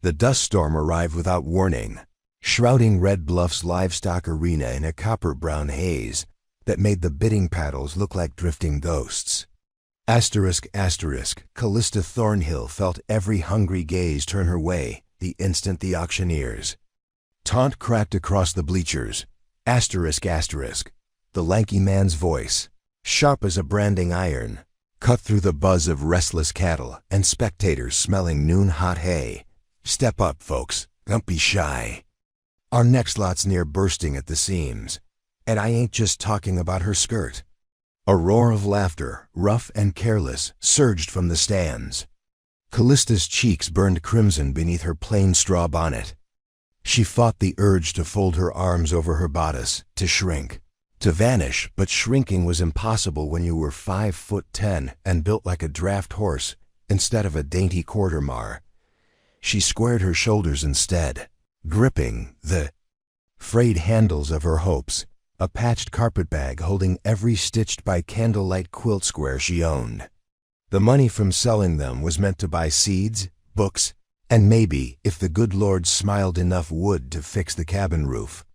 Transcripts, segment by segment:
The dust storm arrived without warning, shrouding Red Bluff's livestock arena in a copper-brown haze that made the bidding paddles look like drifting ghosts. Callista Thornhill felt every hungry gaze turn her way the instant the auctioneer's taunt cracked across the bleachers. The lanky man's voice, sharp as a branding iron, cut through the buzz of restless cattle and spectators smelling noon-hot hay. Step up, folks. Don't be shy. Our next lot's near bursting at the seams, and I ain't just talking about her skirt. A roar of laughter, rough and careless, surged from the stands. Callista's cheeks burned crimson beneath her plain straw bonnet. She fought the urge to fold her arms over her bodice, to shrink, to vanish, but shrinking was impossible when you were 5'10" and built like a draft horse instead of a dainty quarter-mar. She squared her shoulders instead, gripping the frayed handles of her hopes, a patched carpetbag holding every stitched by candlelight quilt square she owned. The money from selling them was meant to buy seeds, books, and maybe, if the good Lord smiled, enough wood to fix the cabin roof.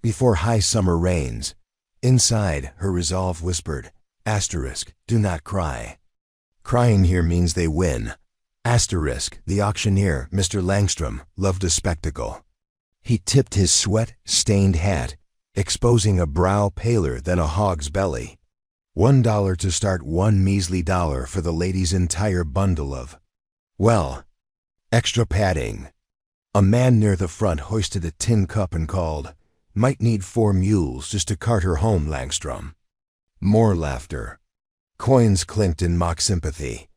Before high summer rains, inside, her resolve whispered, "Do not cry. Crying here means they win." The auctioneer, Mr. Langstrom, loved a spectacle. He tipped his sweat-stained hat, exposing a brow paler than a hog's belly. $1 to start, one measly dollar for the lady's entire bundle of, well, extra padding. A man near the front hoisted a tin cup and called, "Might need 4 mules just to cart her home, Langstrom." More laughter. Coins clinked in mock sympathy.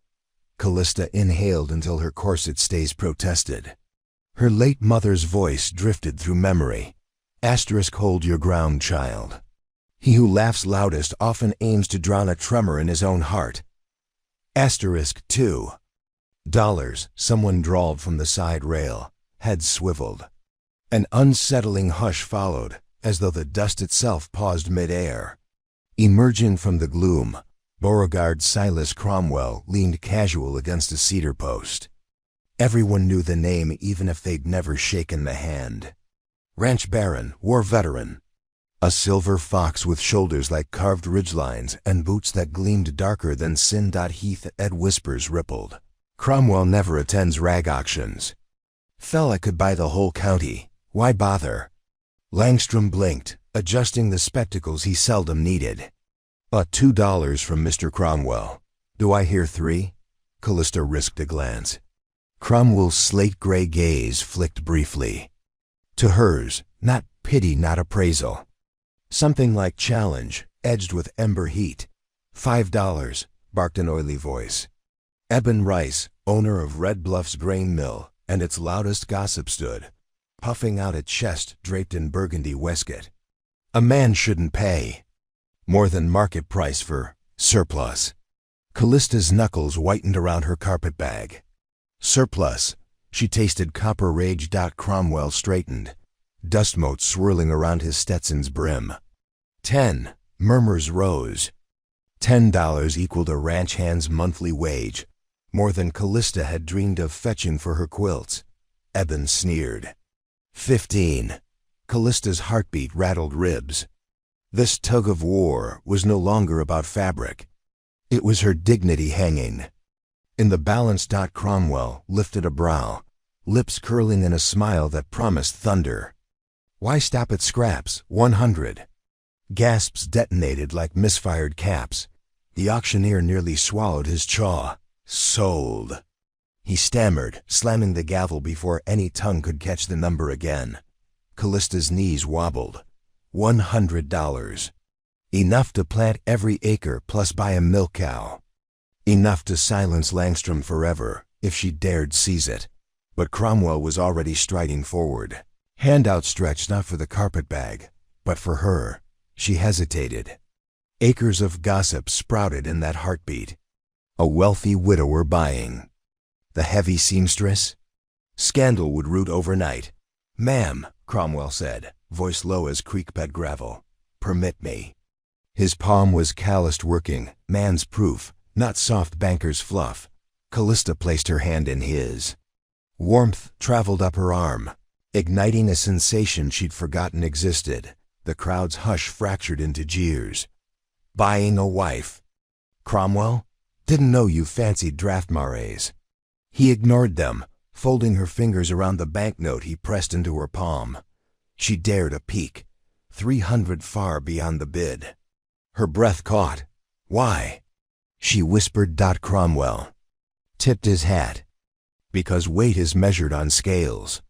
Callista inhaled until her corset stays protested. Her late mother's voice drifted through memory. Hold your ground, child. He who laughs loudest often aims to drown a tremor in his own heart. $2. Someone drawled from the side rail, head swiveled. An unsettling hush followed, as though the dust itself paused mid-air. Emerging from the gloom, Beauregard Silas Cromwell leaned casual against a cedar post. Everyone knew the name even if they'd never shaken the hand. Ranch baron, war veteran. A silver fox with shoulders like carved ridgelines and boots that gleamed darker than Sin. Heath Ed whispers rippled. Cromwell never attends rag auctions. Fella could buy the whole county. Why bother? Langstrom blinked, adjusting the spectacles he seldom needed. $2 from Mr. Cromwell. Do I hear 3? Callista risked a glance. Cromwell's slate-gray gaze flicked briefly. To hers, not pity, not appraisal. Something like challenge, edged with ember heat. $5, barked an oily voice. Eben Rice, owner of Red Bluff's grain mill, and its loudest gossip stood, puffing out a chest draped in burgundy waistcoat. A man shouldn't pay more than market price for surplus. Callista's knuckles whitened around her carpetbag. Surplus. She tasted copper rage. Cromwell straightened, dust motes swirling around his Stetson's brim. 10. Murmurs rose. $10 equaled a ranch hand's monthly wage, more than Callista had dreamed of fetching for her quilts. Eben sneered. 15. Callista's heartbeat rattled ribs. This tug of war was no longer about fabric. It was her dignity hanging. In the balance. Cromwell lifted a brow, lips curling in a smile that promised thunder. Why stop at scraps? 100. Gasps detonated like misfired caps. The auctioneer nearly swallowed his jaw. Sold. He stammered, slamming the gavel before any tongue could catch the number again. Callista's knees wobbled. $100. Enough to plant every acre plus buy a milk cow. Enough to silence Langstrom forever, if she dared seize it. But Cromwell was already striding forward. Hand outstretched not for the carpetbag, but for her. She hesitated. Acres of gossip sprouted in that heartbeat. A wealthy widower buying. The heavy seamstress? Scandal would root overnight. "Ma'am," Cromwell said, voice low as creek-bed gravel. "Permit me." His palm was calloused working, man's proof, not soft banker's fluff. Callista placed her hand in his. Warmth traveled up her arm, igniting a sensation she'd forgotten existed. The crowd's hush fractured into jeers. Buying a wife. Cromwell? Didn't know you fancied draft marais. He ignored them, folding her fingers around the banknote he pressed into her palm. She dared a peek, 300 far beyond the bid. Her breath caught. Why? She whispered. Cromwell tipped his hat. Because weight is measured on scales.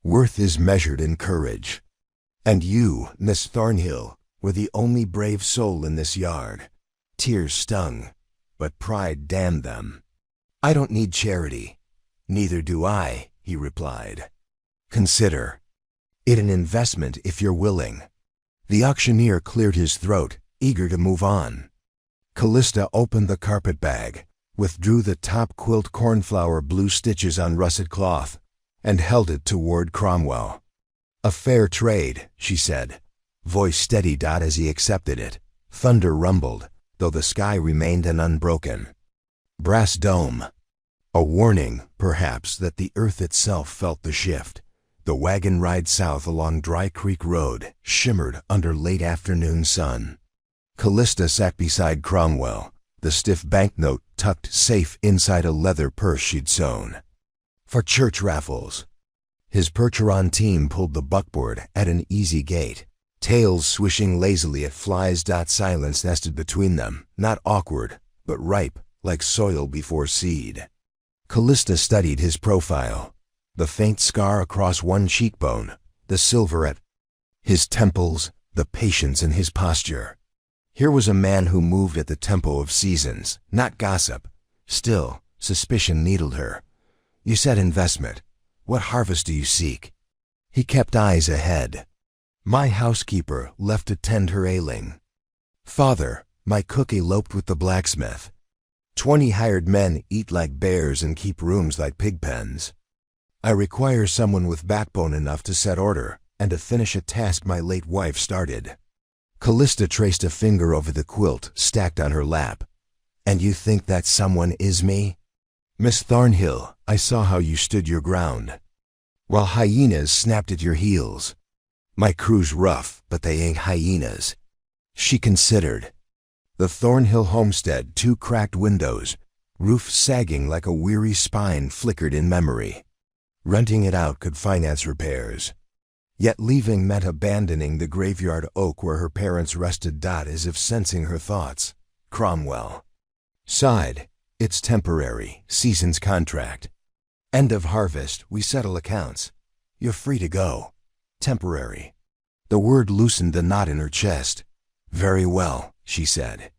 Worth is measured in courage. And you, Miss Thornhill, were the only brave soul in this yard. Tears stung, but pride damned them. I don't need charity. Neither do I, he replied. Consider it an investment if you're willing. The auctioneer cleared his throat, eager to move on. Callista opened the carpet bag, withdrew the top quilt cornflower blue stitches on russet cloth, and held it toward Cromwell. A fair trade, she said, voice steady. As he accepted it, thunder rumbled, though the sky remained an unbroken brass dome. A warning, perhaps, that the earth itself felt the shift. The wagon ride south along Dry Creek Road shimmered under late afternoon sun. Callista sat beside Cromwell, the stiff banknote tucked safe inside a leather purse she'd sewn. For church raffles. His Percheron team pulled the buckboard at an easy gait, tails swishing lazily at flies. Silence nested between them, not awkward, but ripe, like soil before seed. Callista studied his profile, the faint scar across one cheekbone, the silver at his temples, the patience in his posture. Here was a man who moved at the tempo of seasons, not gossip. Still, suspicion needled her. You said investment. What harvest do you seek? He kept eyes ahead. My housekeeper left to tend her ailing. Father, my cook eloped with the blacksmith. 20 hired men eat like bears and keep rooms like pig pens. I require someone with backbone enough to set order and to finish a task my late wife started. Callista traced a finger over the quilt stacked on her lap. And you think that someone is me? Miss Thornhill, I saw how you stood your ground, while hyenas snapped at your heels. My crew's rough, but they ain't hyenas. She considered. The Thornhill homestead, 2 cracked windows, roof sagging like a weary spine, flickered in memory. Renting it out could finance repairs. Yet leaving meant abandoning the graveyard oak where her parents rested. As if sensing her thoughts, Cromwell sighed. It's temporary, season's contract. End of harvest, we settle accounts. You're free to go. Temporary. The word loosened the knot in her chest. Very well, she said.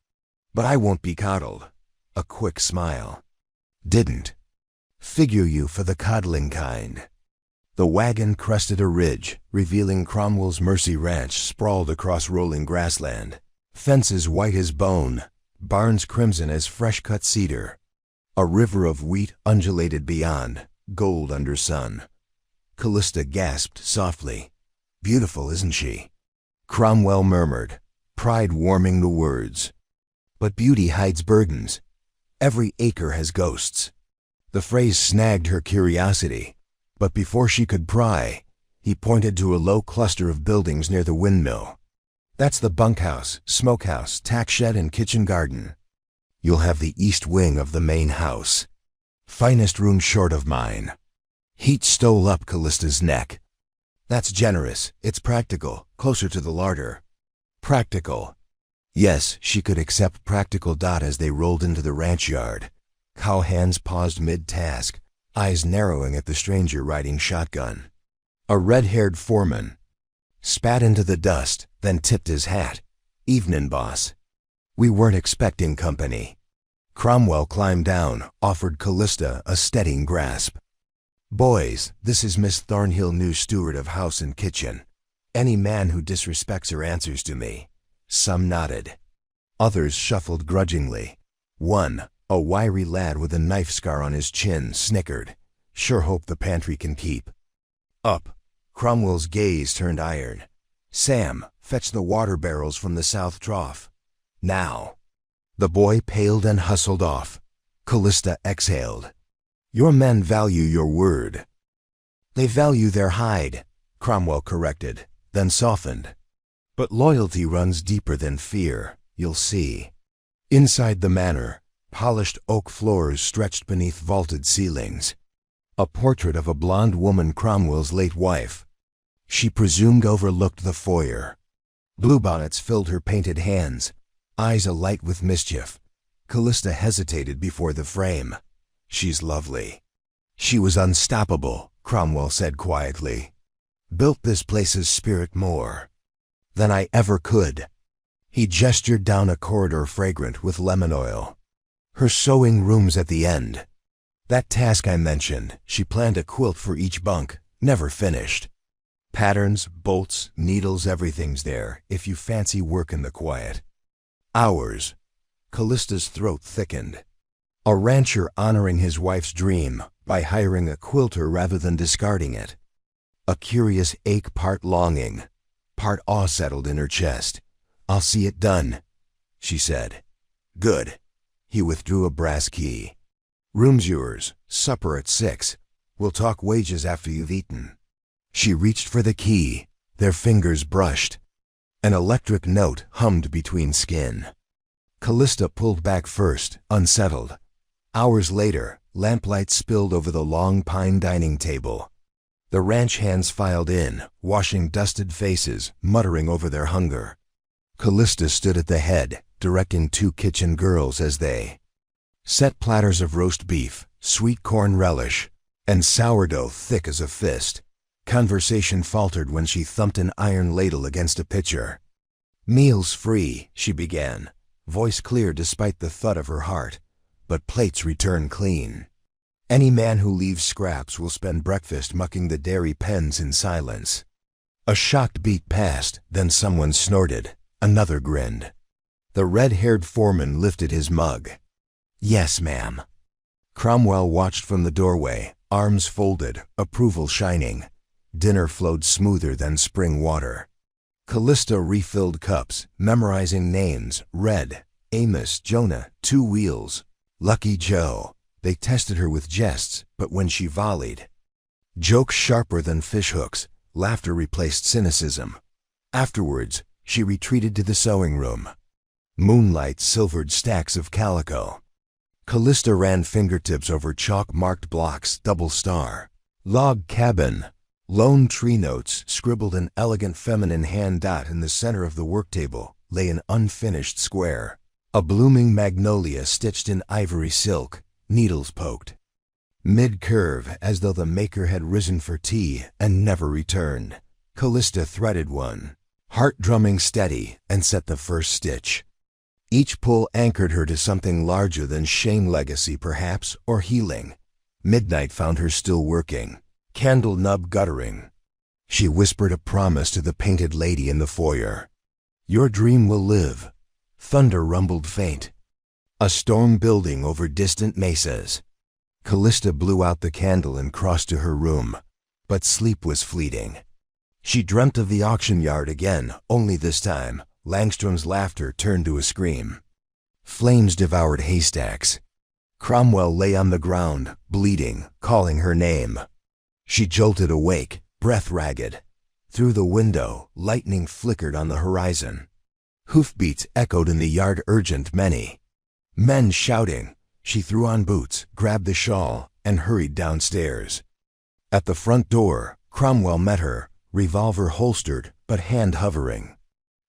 But I won't be coddled. A quick smile. Didn't figure you for the coddling kind. The wagon crested a ridge, revealing Cromwell's Mercy Ranch sprawled across rolling grassland. Fences white as bone, barns crimson as fresh-cut cedar. A river of wheat undulated beyond, gold under sun. Callista gasped softly. Beautiful, isn't she? Cromwell murmured, pride warming the words. But beauty hides burdens. Every acre has ghosts. The phrase snagged her curiosity, but before she could pry, he pointed to a low cluster of buildings near the windmill. That's the bunkhouse, smokehouse, tack shed, and kitchen garden. You'll have the east wing of the main house. Finest room short of mine. Heat stole up Callista's neck. That's generous. It's practical, closer to the larder. Practical. Yes, she could accept practical. As they rolled into the ranch yard, cowhands paused mid-task, eyes narrowing at the stranger riding shotgun. A red-haired foreman spat into the dust, then tipped his hat. Evenin', boss. We weren't expecting company. Cromwell climbed down, offered Callista a steadying grasp. Boys, this is Miss Thornhill, new steward of house and kitchen. Any man who disrespects her answers to me. Some nodded. Others shuffled grudgingly. One, a wiry lad with a knife scar on his chin, snickered. Sure hope the pantry can keep. Up. Cromwell's gaze turned iron. Sam, fetch the water barrels from the south trough. Now. The boy paled and hustled off. Callista exhaled. Your men value your word. They value their hide, Cromwell corrected, then softened. But loyalty runs deeper than fear, you'll see. Inside the manor, polished oak floors stretched beneath vaulted ceilings. A portrait of a blonde woman, Cromwell's late wife. She presumed overlooked the foyer. Bluebonnets filled her painted hands, eyes alight with mischief. Callista hesitated before the frame. She's lovely. She was unstoppable, Cromwell said quietly. Built this place's spirit more than I ever could. He gestured down a corridor fragrant with lemon oil. Her sewing room's at the end. That task I mentioned, she planned a quilt for each bunk, never finished. Patterns, bolts, needles, everything's there, if you fancy work in the quiet. Hours. Callista's throat thickened. A rancher honoring his wife's dream by hiring a quilter rather than discarding it. A curious ache, part longing, part awe settled in her chest. I'll see it done, she said. Good. He withdrew a brass key. Room's yours, supper at 6. We'll talk wages after you've eaten. She reached for the key, their fingers brushed. An electric note hummed between skin. Callista pulled back first, unsettled. Hours later, lamplight spilled over the long pine dining table. The ranch hands filed in, washing dusted faces, muttering over their hunger. Callista stood at the head, directing 2 kitchen girls as they set platters of roast beef, sweet corn relish, and sourdough thick as a fist. Conversation faltered when she thumped an iron ladle against a pitcher. Meals free, she began, voice clear despite the thud of her heart, but plates return clean. Any man who leaves scraps will spend breakfast mucking the dairy pens in silence. A shocked beat passed, then someone snorted. Another grinned. The red-haired foreman lifted his mug. Yes, ma'am. Cromwell watched from the doorway, arms folded, approval shining. Dinner flowed smoother than spring water. Callista refilled cups, memorizing names, read, Amos, Jonah, 2 wheels, Lucky Joe. They tested her with jests, but when she volleyed jokes sharper than fishhooks, laughter replaced cynicism. Afterwards, she retreated to the sewing room. Moonlight silvered stacks of calico. Callista ran fingertips over chalk-marked blocks, double star, log cabin. Lone tree notes, scribbled an elegant feminine hand dot in the center of the work table, lay an unfinished square. A blooming magnolia stitched in ivory silk, needles poked. Mid-curve, as though the maker had risen for tea and never returned. Callista threaded one, heart drumming steady, and set the first stitch. Each pull anchored her to something larger than shame, legacy perhaps, or healing. Midnight found her still working, candle nub guttering. She whispered a promise to the painted lady in the foyer. Your dream will live. Thunder rumbled faint. A storm building over distant mesas. Callista blew out the candle and crossed to her room, but sleep was fleeting. She dreamt of the auction yard again, only this time, Langstrom's laughter turned to a scream. Flames devoured haystacks. Cromwell lay on the ground, bleeding, calling her name. She jolted awake, breath ragged. Through the window, lightning flickered on the horizon. Hoofbeats echoed in the yard, urgent many. Men shouting. She threw on boots, grabbed the shawl, and hurried downstairs. At the front door, Cromwell met her, revolver holstered, but hand hovering.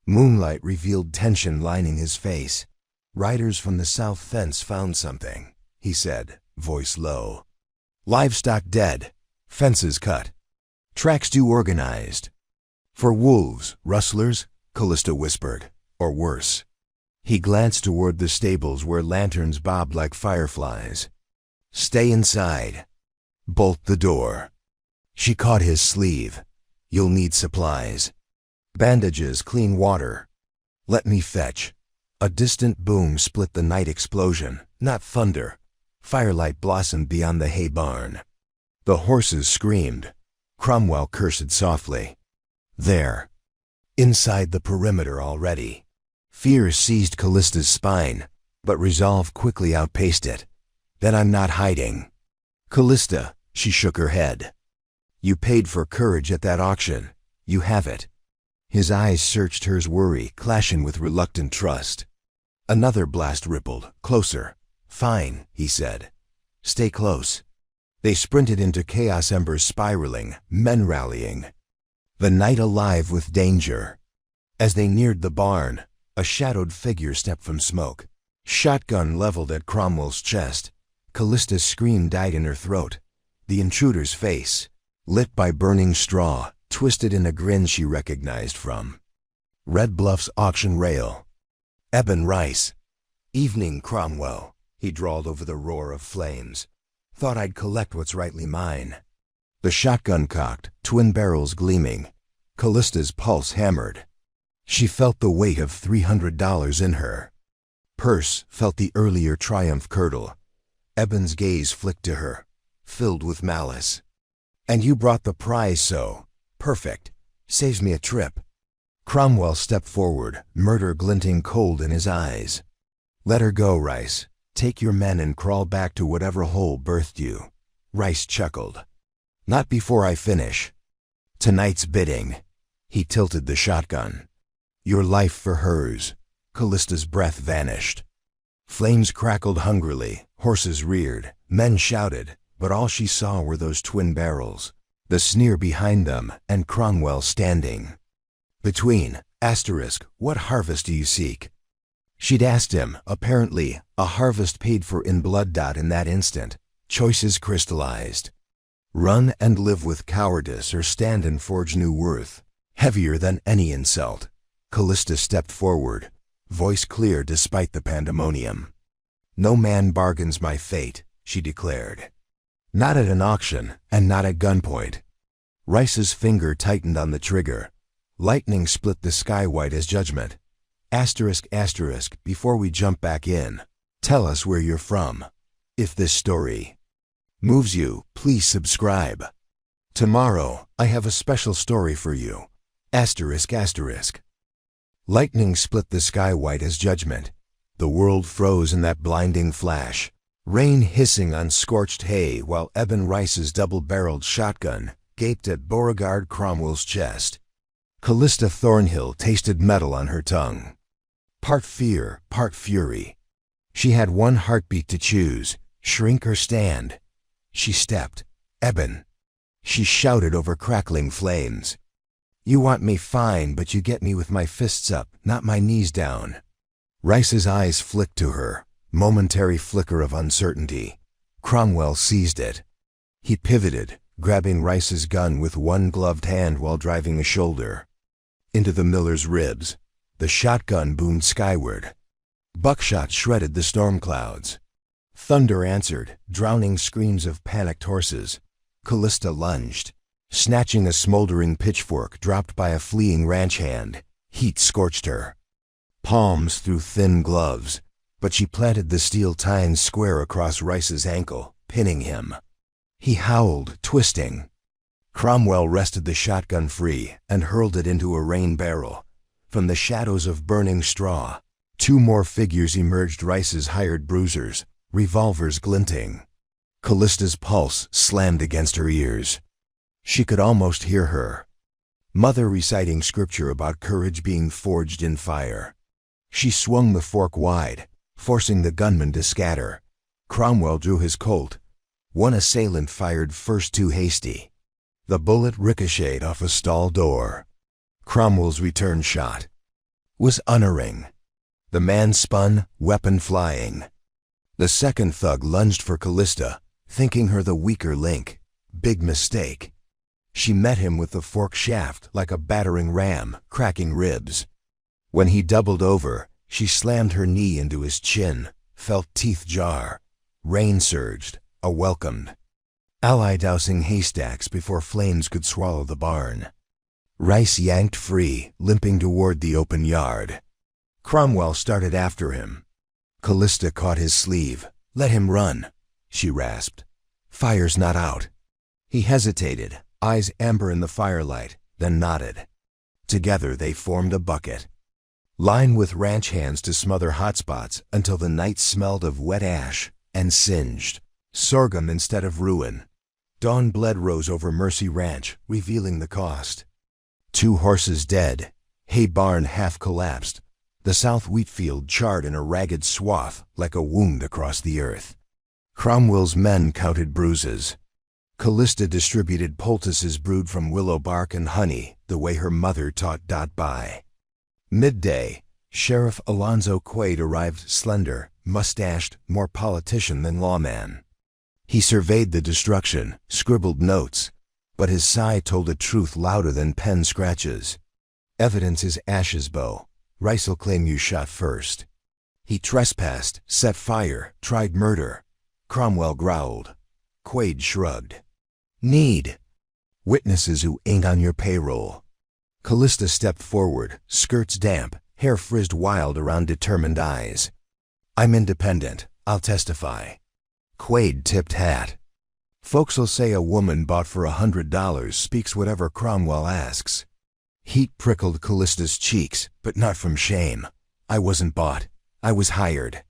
Moonlight revealed tension lining his face. Riders from the south fence found something, he said, voice low. Livestock dead. Fences cut. Tracks due organized. For wolves, rustlers, Callista whispered, or worse. He glanced toward the stables where lanterns bobbed like fireflies. Stay inside. Bolt the door. She caught his sleeve. You'll need supplies. Bandages, clean water. Let me fetch. A distant boom split the night explosion, not thunder. Firelight blossomed beyond the hay barn. The horses screamed. Cromwell cursed softly. There. Inside the perimeter already. Fear seized Callista's spine, but resolve quickly outpaced it. Then I'm not hiding. Callista, she shook her head. You paid for courage at that auction. You have it. His eyes searched hers, worry clashing with reluctant trust. Another blast rippled, closer. Fine, he said. Stay close. They sprinted into chaos, embers spiraling, men rallying. The night alive with danger. As they neared the barn, a shadowed figure stepped from smoke. Shotgun leveled at Cromwell's chest. Callista's scream died in her throat. The intruder's face, lit by burning straw, twisted in a grin she recognized from Red Bluff's auction rail. Eben Rice. Evening, Cromwell, he drawled over the roar of flames. Thought I'd collect what's rightly mine. The shotgun cocked, twin barrels gleaming. Callista's pulse hammered. She felt the weight of $300 in her purse, felt the earlier triumph curdle. Eben's gaze flicked to her, filled with malice. And you brought the prize, so perfect. Saves me a trip. Cromwell stepped forward, murder glinting cold in his eyes. Let her go, Rice. Take your men and crawl back to whatever hole birthed you. Rice chuckled. Not before I finish. Tonight's bidding. He tilted the shotgun. Your life for hers. Callista's breath vanished. Flames crackled hungrily, horses reared, men shouted, but all she saw were those twin barrels, the sneer behind them, and Cromwell standing between. What harvest do you seek? She'd asked him, apparently, a harvest paid for in blood. In that instant, choices crystallized. Run and live with cowardice, or stand and forge new worth, heavier than any insult. Callista stepped forward, voice clear despite the pandemonium. No man bargains my fate, she declared. Not at an auction, and not at gunpoint. Rice's finger tightened on the trigger. Lightning split the sky white as judgment. Before we jump back in, tell us where you're from. If this story moves you, please subscribe. Tomorrow, I have a special story for you. Lightning split the sky white as judgment. The world froze in that blinding flash. Rain hissing on scorched hay while Eben Rice's double-barreled shotgun gaped at Beauregard Cromwell's chest. Callista Thornhill tasted metal on her tongue. Part fear, part fury. She had one heartbeat to choose, shrink or stand. She stepped. Eben. She shouted over crackling flames. You want me fine, but you get me with my fists up, not my knees down. Rice's eyes flicked to her, momentary flicker of uncertainty. Cromwell seized it. He pivoted, grabbing Rice's gun with one gloved hand while driving a shoulder into the miller's ribs. The shotgun boomed skyward. Buckshot shredded the storm clouds. Thunder answered, drowning screams of panicked horses. Callista lunged, snatching a smoldering pitchfork dropped by a fleeing ranch hand. Heat scorched her palms through thin gloves, but she planted the steel tines square across Rice's ankle, pinning him. He howled, twisting. Cromwell wrested the shotgun free and hurled it into a rain barrel. From the shadows of burning straw, two more figures emerged, Rice's hired bruisers, revolvers glinting. Callista's pulse slammed against her ears. She could almost hear her mother reciting scripture about courage being forged in fire. She swung the fork wide, forcing the gunman to scatter. Cromwell drew his Colt. One assailant fired first, too hasty. The bullet ricocheted off a stall door. Cromwell's return shot was unerring. The man spun, weapon flying. The second thug lunged for Callista, thinking her the weaker link. Big mistake. She met him with the fork shaft like a battering ram, cracking ribs. When he doubled over, she slammed her knee into his chin, felt teeth jar. Rain surged, a welcomed ally dousing haystacks before flames could swallow the barn. Rice yanked free, limping toward the open yard. Cromwell started after him. Callista caught his sleeve. Let him run, she rasped. Fire's not out. He hesitated, eyes amber in the firelight, then nodded. Together they formed a bucket. Line with ranch hands to smother hot spots until the night smelled of wet ash and singed. Sorghum instead of ruin. Dawn bled rose over Mercy Ranch, revealing the cost. 2 horses dead, hay barn half collapsed, the south wheat field charred in a ragged swath like a wound across the earth. Cromwell's men counted bruises. Callista distributed poultices brewed from willow bark and honey, the way her mother taught Dot by. Midday, Sheriff Alonzo Quaid arrived slender, mustached, more politician than lawman. He surveyed the destruction, scribbled notes, but his sigh told a truth louder than pen scratches. Evidence is Ash's bow. Rice'll claim you shot first. He trespassed, set fire, tried murder. Cromwell growled. Quaid shrugged. Need witnesses who ain't on your payroll. Callista stepped forward, skirts damp, hair frizzed wild around determined eyes. I'm independent. I'll testify. Quaid tipped hat. Folks'll say a woman bought for $100 speaks whatever Cromwell asks. Heat prickled Callista's cheeks, but not from shame. I wasn't bought. I was hired.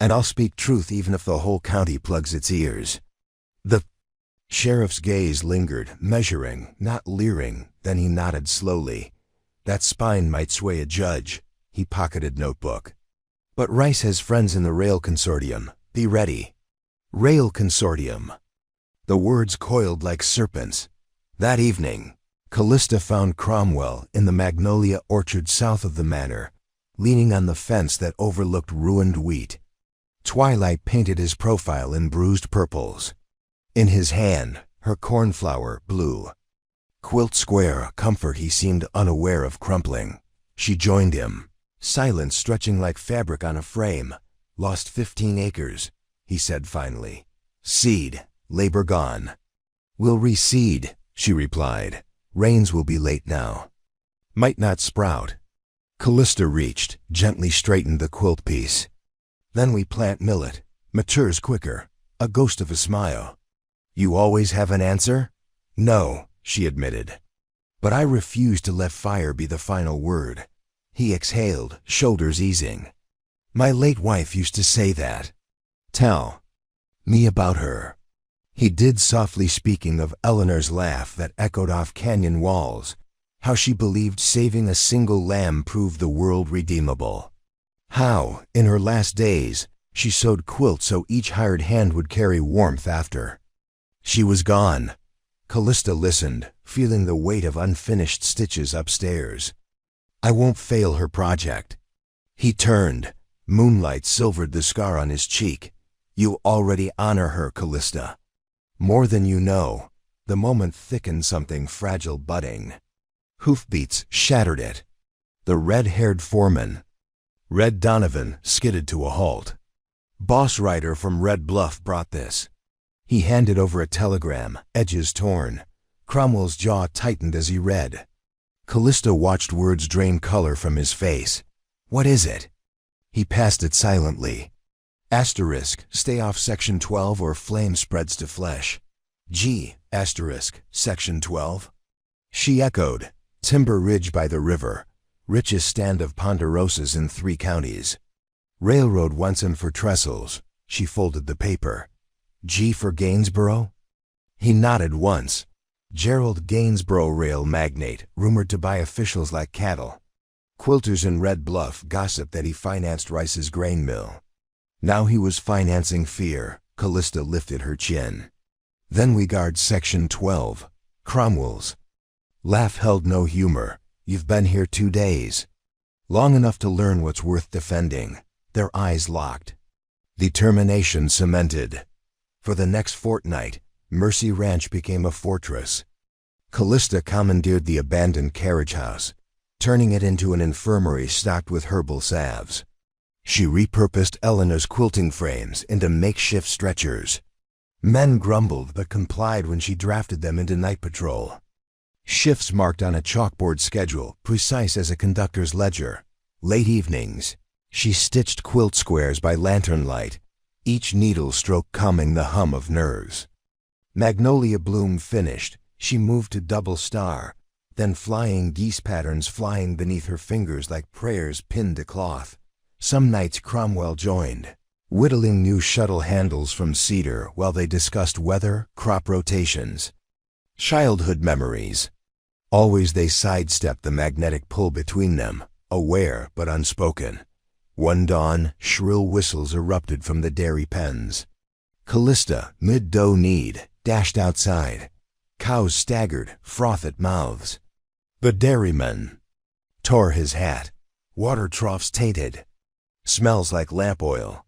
And I'll speak truth even if the whole county plugs its ears. The sheriff's gaze lingered, measuring, not leering, then he nodded slowly. That spine might sway a judge. He pocketed notebook. But Rice has friends in the Rail Consortium. Be ready. Rail Consortium. The words coiled like serpents. That evening, Callista found Cromwell in the magnolia orchard south of the manor, leaning on the fence that overlooked ruined wheat. Twilight painted his profile in bruised purples. In his hand, her cornflower blue. Quilt square, a comfort he seemed unaware of crumpling. She joined him, silence stretching like fabric on a frame. Lost 15 acres, he said finally. Seed, labor gone. We'll reseed, she replied. Rains will be late now. Might not sprout. Callista reached, gently straightened the quilt piece. Then we plant millet. Matures quicker. A ghost of a smile. You always have an answer? No, she admitted. But I refuse to let fire be the final word. He exhaled, shoulders easing. My late wife used to say that. Tell me about her. He did, softly, speaking of Eleanor's laugh that echoed off canyon walls, how she believed saving a single lamb proved the world redeemable. How, in her last days, she sewed quilts so each hired hand would carry warmth after. She was gone. Callista listened, feeling the weight of unfinished stitches upstairs. I won't fail her project. He turned. Moonlight silvered the scar on his cheek. You already honor her, Callista. More than you know. The moment thickened something fragile budding. Hoofbeats shattered it. The red-haired foreman, Red Donovan, skidded to a halt. Boss rider from Red Bluff brought this. He handed over a telegram, edges torn. Cromwell's jaw tightened as he read. Callista watched words drain color from his face. What is it? He passed it silently. Asterisk, stay off Section 12 or flame spreads to flesh. G, asterisk, Section 12. She echoed. Timber Ridge by the river. Richest stand of ponderosas in 3 counties. Railroad wants him for trestles. She folded the paper. G for Gainsboro? He nodded once. Gerald Gainsboro, rail magnate, rumored to buy officials like cattle. Quilters in Red Bluff gossiped that he financed Rice's grain mill. Now he was financing fear. Callista lifted her chin. Then we guard Section 12. Cromwell's. Laugh held no humor. You've been here 2 days. Long enough to learn what's worth defending. Their eyes locked. Determination cemented. For the next fortnight, Mercy Ranch became a fortress. Callista commandeered the abandoned carriage house, turning it into an infirmary stocked with herbal salves. She repurposed Eleanor's quilting frames into makeshift stretchers. Men grumbled but complied when she drafted them into night patrol. Shifts marked on a chalkboard schedule, precise as a conductor's ledger. Late evenings, she stitched quilt squares by lantern light, each needle stroke calming the hum of nerves. Magnolia bloom finished, she moved to double star, then flying geese patterns flying beneath her fingers like prayers pinned to cloth. Some nights Cromwell joined. whittling new shuttle handles from cedar while they discussed weather, crop rotations. Childhood memories. Always they sidestepped the magnetic pull between them, aware but unspoken. One dawn, shrill whistles erupted from the dairy pens. Callista, mid-dough kneed, dashed outside. Cows staggered, froth at mouths. The dairyman tore his hat. Water troughs tainted. Smells like lamp oil.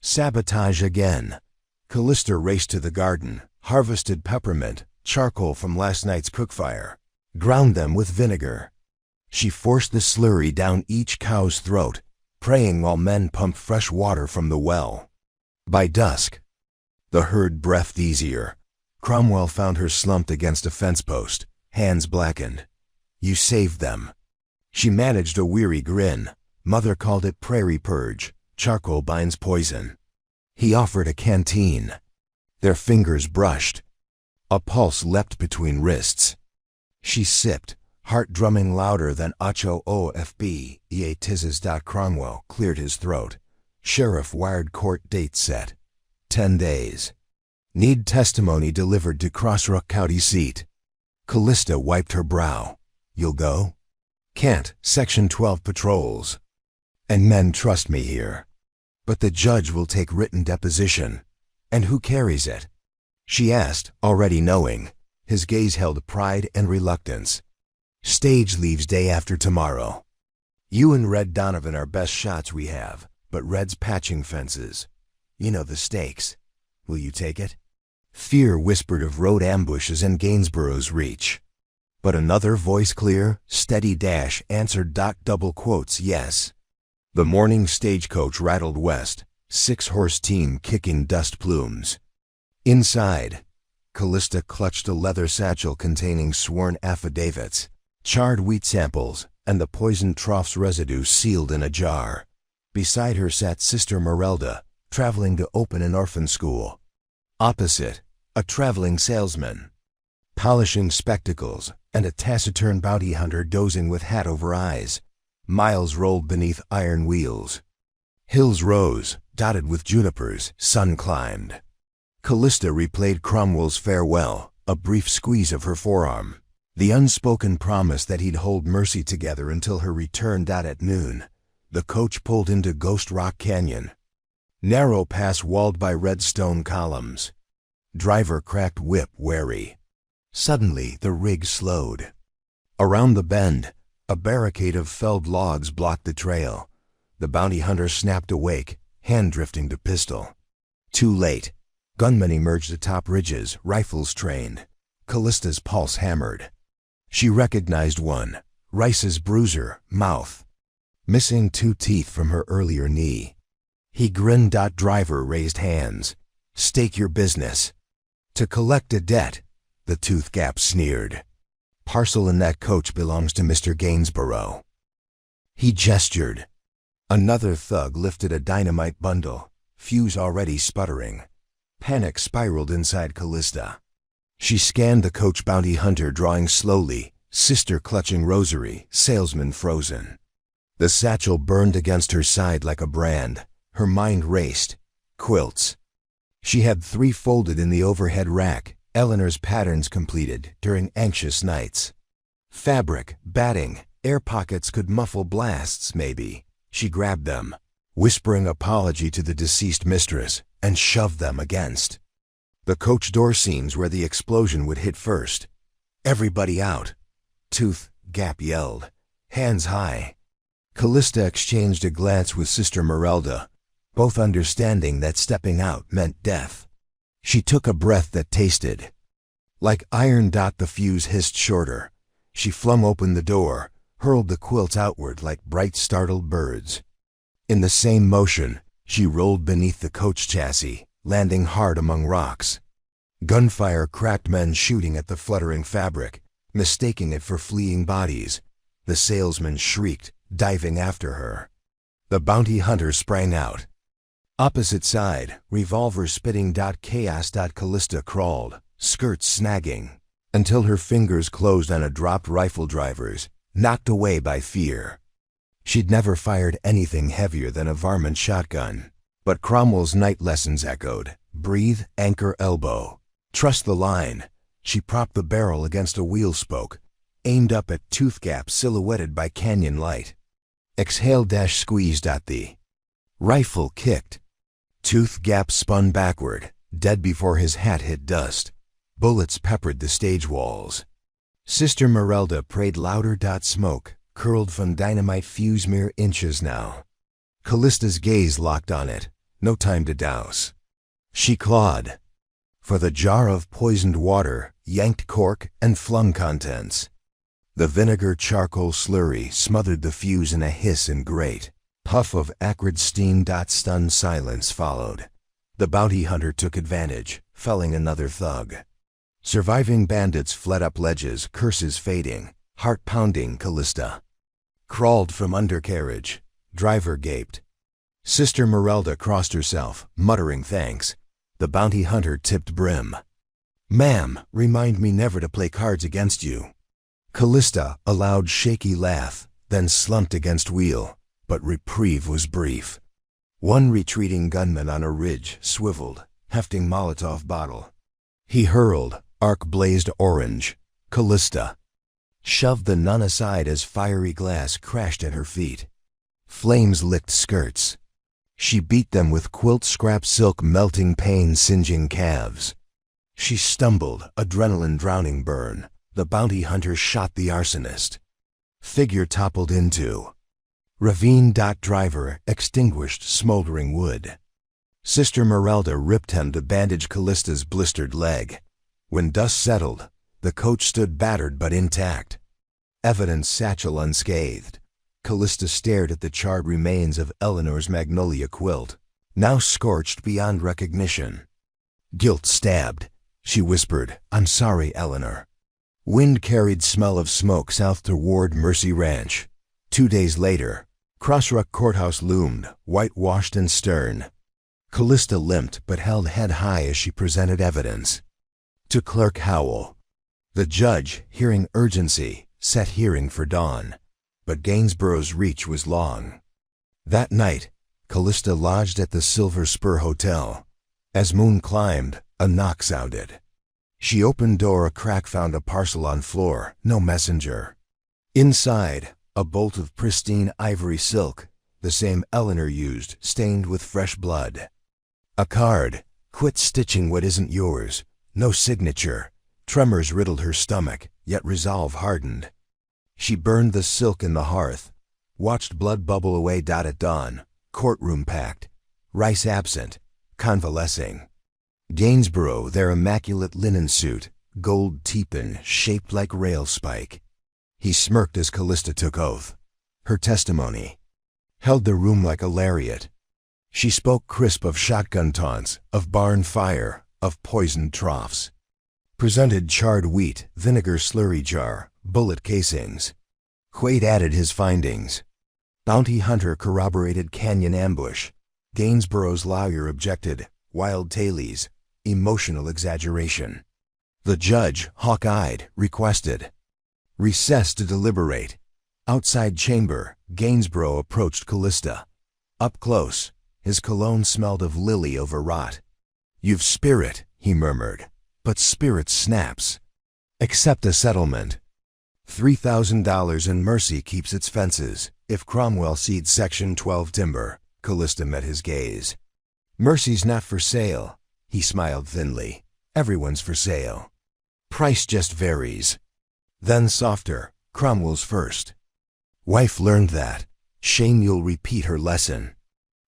Sabotage again. Callista raced to the garden, harvested peppermint, charcoal from last night's cookfire, ground them with vinegar. She forced the slurry down each cow's throat, praying while men pumped fresh water from the well. By dusk, the herd breathed easier. Cromwell found her slumped against a fence post, hands blackened. You saved them. She managed a weary grin. Mother called it prairie purge. Charcoal binds poison. He offered a canteen. Their fingers brushed. A pulse leapt between wrists. She sipped, heart drumming louder than Ocho OFB. Tizes. Cromwell cleared his throat. Sheriff wired court date set. 10 days. Need testimony delivered to Crossrock County seat. Callista wiped her brow. You'll go? Can't. Section 12 patrols. And men trust me here. But the judge will take written deposition. And who carries it? She asked, already knowing. His gaze held pride and reluctance. Stage leaves day after tomorrow. You and Red Donovan are best shots we have, but Red's patching fences. You know the stakes. Will you take it? Fear whispered of road ambushes in Gainsborough's reach. But another voice clear, steady dash answered. Double quotes, yes. The morning stagecoach rattled west, 6-horse team kicking dust plumes. Inside, Callista clutched a leather satchel containing sworn affidavits, charred wheat samples, and the poisoned trough's residue sealed in a jar. Beside her sat Sister Merelda, traveling to open an orphan school. Opposite, a traveling salesman, polishing spectacles, and a taciturn bounty hunter dozing with hat over eyes. Miles rolled beneath iron wheels. Hills rose, dotted with junipers, sun climbed. Callista replayed Cromwell's farewell, a brief squeeze of her forearm. The unspoken promise that he'd hold Mercy together until her return. At noon, the coach pulled into Ghost Rock Canyon. Narrow pass walled by red stone columns. Driver cracked whip wary. Suddenly, the rig slowed. Around the bend, a barricade of felled logs blocked the trail. The bounty hunter snapped awake, hand drifting to pistol. Too late. Gunmen emerged atop ridges, rifles trained. Callista's pulse hammered. She recognized one, Rice's bruiser, mouth. Missing 2 teeth from her earlier knee. He grinned. Driver raised hands. Stake your business. To collect a debt, the tooth gap sneered. Parcel in that coach belongs to Mr. Gainsborough. He gestured. Another thug lifted a dynamite bundle, fuse already sputtering. Panic spiraled inside Callista. She scanned the coach bounty hunter drawing slowly, sister clutching rosary, salesman frozen. The satchel burned against her side like a brand. Her mind raced. Quilts. She had 3 folded in the overhead rack, Eleanor's patterns completed during anxious nights. Fabric, batting, air pockets could muffle blasts, maybe. She grabbed them, whispering apology to the deceased mistress, and shoved them against the coach door seams where the explosion would hit first. Everybody out. Tooth Gap yelled, hands high. Callista exchanged a glance with Sister Merelda, both understanding that stepping out meant death. She took a breath that tasted like iron. The fuse hissed shorter. She flung open the door, hurled the quilts outward like bright startled birds. In the same motion, she rolled beneath the coach chassis, landing hard among rocks. Gunfire cracked, men shooting at the fluttering fabric, mistaking it for fleeing bodies. The salesman shrieked, diving after her. The bounty hunter sprang out. Opposite side, revolver spitting. Chaos. Callista crawled, skirts snagging, until her fingers closed on a dropped rifle driver's, knocked away by fear. She'd never fired anything heavier than a varmint shotgun, But Cromwell's night lessons echoed. Breathe, anchor, elbow. Trust the line. She propped the barrel against a wheel spoke, aimed up at tooth gap silhouetted by canyon light. Exhale, squeezed at the rifle kicked. Tooth gap spun backward, dead before his hat hit dust. Bullets peppered the stage walls. Sister Merelda prayed louder. Smoke curled from dynamite fuse mere inches now. Callista's gaze locked on it. No time to douse. She clawed for the jar of poisoned water, yanked cork, and flung contents. The vinegar charcoal slurry smothered the fuse in a hiss and grate. Puff of acrid steam. Stunned silence followed. The bounty hunter took advantage, felling another thug. Surviving bandits fled up ledges, curses fading, heart pounding. Callista crawled from undercarriage. Driver gaped. Sister Merelda crossed herself, muttering thanks. The bounty hunter tipped brim. Ma'am, remind me never to play cards against you. Callista, a loud shaky laugh, then slumped against wheel, but reprieve was brief. One retreating gunman on a ridge swiveled, hefting Molotov bottle. He hurled, arc blazed orange. Callista shoved the nun aside as fiery glass crashed at her feet. Flames licked skirts. She beat them with quilt scrap silk, melting pain singeing calves. She stumbled, adrenaline drowning burn. The bounty hunter shot the arsonist. Figure toppled into ravine. Driver extinguished smoldering wood. Sister Merelda ripped him to bandage Callista's blistered leg. When dust settled, the coach stood battered but intact. Evidence satchel unscathed. Callista stared at the charred remains of Eleanor's magnolia quilt, now scorched beyond recognition. Guilt stabbed. She whispered, "I'm sorry, Eleanor." Wind carried smell of smoke south toward Mercy Ranch. 2 days later, Crossrock Courthouse loomed, whitewashed and stern. Callista limped but held head high as she presented evidence. To Clerk Howell. The judge, hearing urgency, set hearing for dawn. But Gainsborough's reach was long. That night, Callista lodged at the Silver Spur Hotel. As moon climbed, a knock sounded. She opened door, a crack found a parcel on floor, no messenger. Inside, a bolt of pristine ivory silk, the same Eleanor used, stained with fresh blood. A card, "Quit stitching what isn't yours," no signature. Tremors riddled her stomach, yet resolve hardened. She burned the silk in the hearth, watched blood bubble away. At dawn, courtroom packed, Rice absent, convalescing. Gainsborough, their immaculate linen suit, gold teepin shaped like rail spike. He smirked as Callista took oath. Her testimony held the room like a lariat. She spoke crisp of shotgun taunts, of barn fire, of poisoned troughs. Presented charred wheat, vinegar slurry jar, bullet casings. Quaid added his findings. Bounty hunter corroborated canyon ambush. Gainsborough's lawyer objected, wild tales, emotional exaggeration. The judge, hawk-eyed, requested recess to deliberate. Outside chamber, Gainsborough approached Callista. Up close, his cologne smelled of lily overwrought. "You've spirit," he murmured, "but spirit snaps. Accept a settlement. $3,000 and Mercy keeps its fences. If Cromwell cedes Section 12 timber." Callista met his gaze. "Mercy's not for sale." He smiled thinly. "Everyone's for sale. Price just varies." Then softer, "Cromwell's first. Wife learned that. Shame you'll repeat her lesson."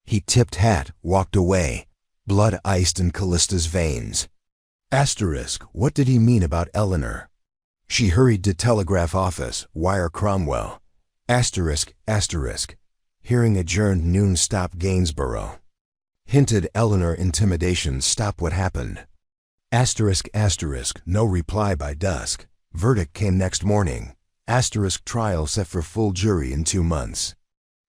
He tipped hat, walked away. Blood iced in Callista's veins. Asterisk, what did he mean about Eleanor? She hurried to telegraph office, wire Cromwell. Asterisk, asterisk. Hearing adjourned noon, stop Gainsborough. Hinted Eleanor intimidation, stop what happened. Asterisk, asterisk, no reply by dusk. Verdict came next morning. Asterisk, trial set for full jury in 2 months.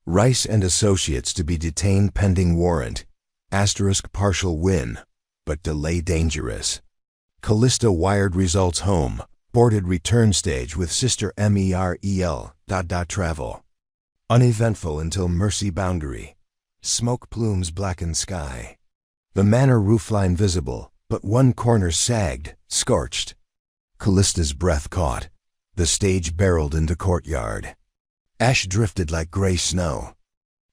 Rice and associates to be detained pending warrant. Asterisk, partial win, but delay dangerous. Callista wired results home. Boarded return stage with sister Merel. Travel. Uneventful until Mercy boundary. Smoke plumes blackened sky. The manor roofline visible, but one corner sagged, scorched. Callista's breath caught. The stage barreled into courtyard. Ash drifted like gray snow.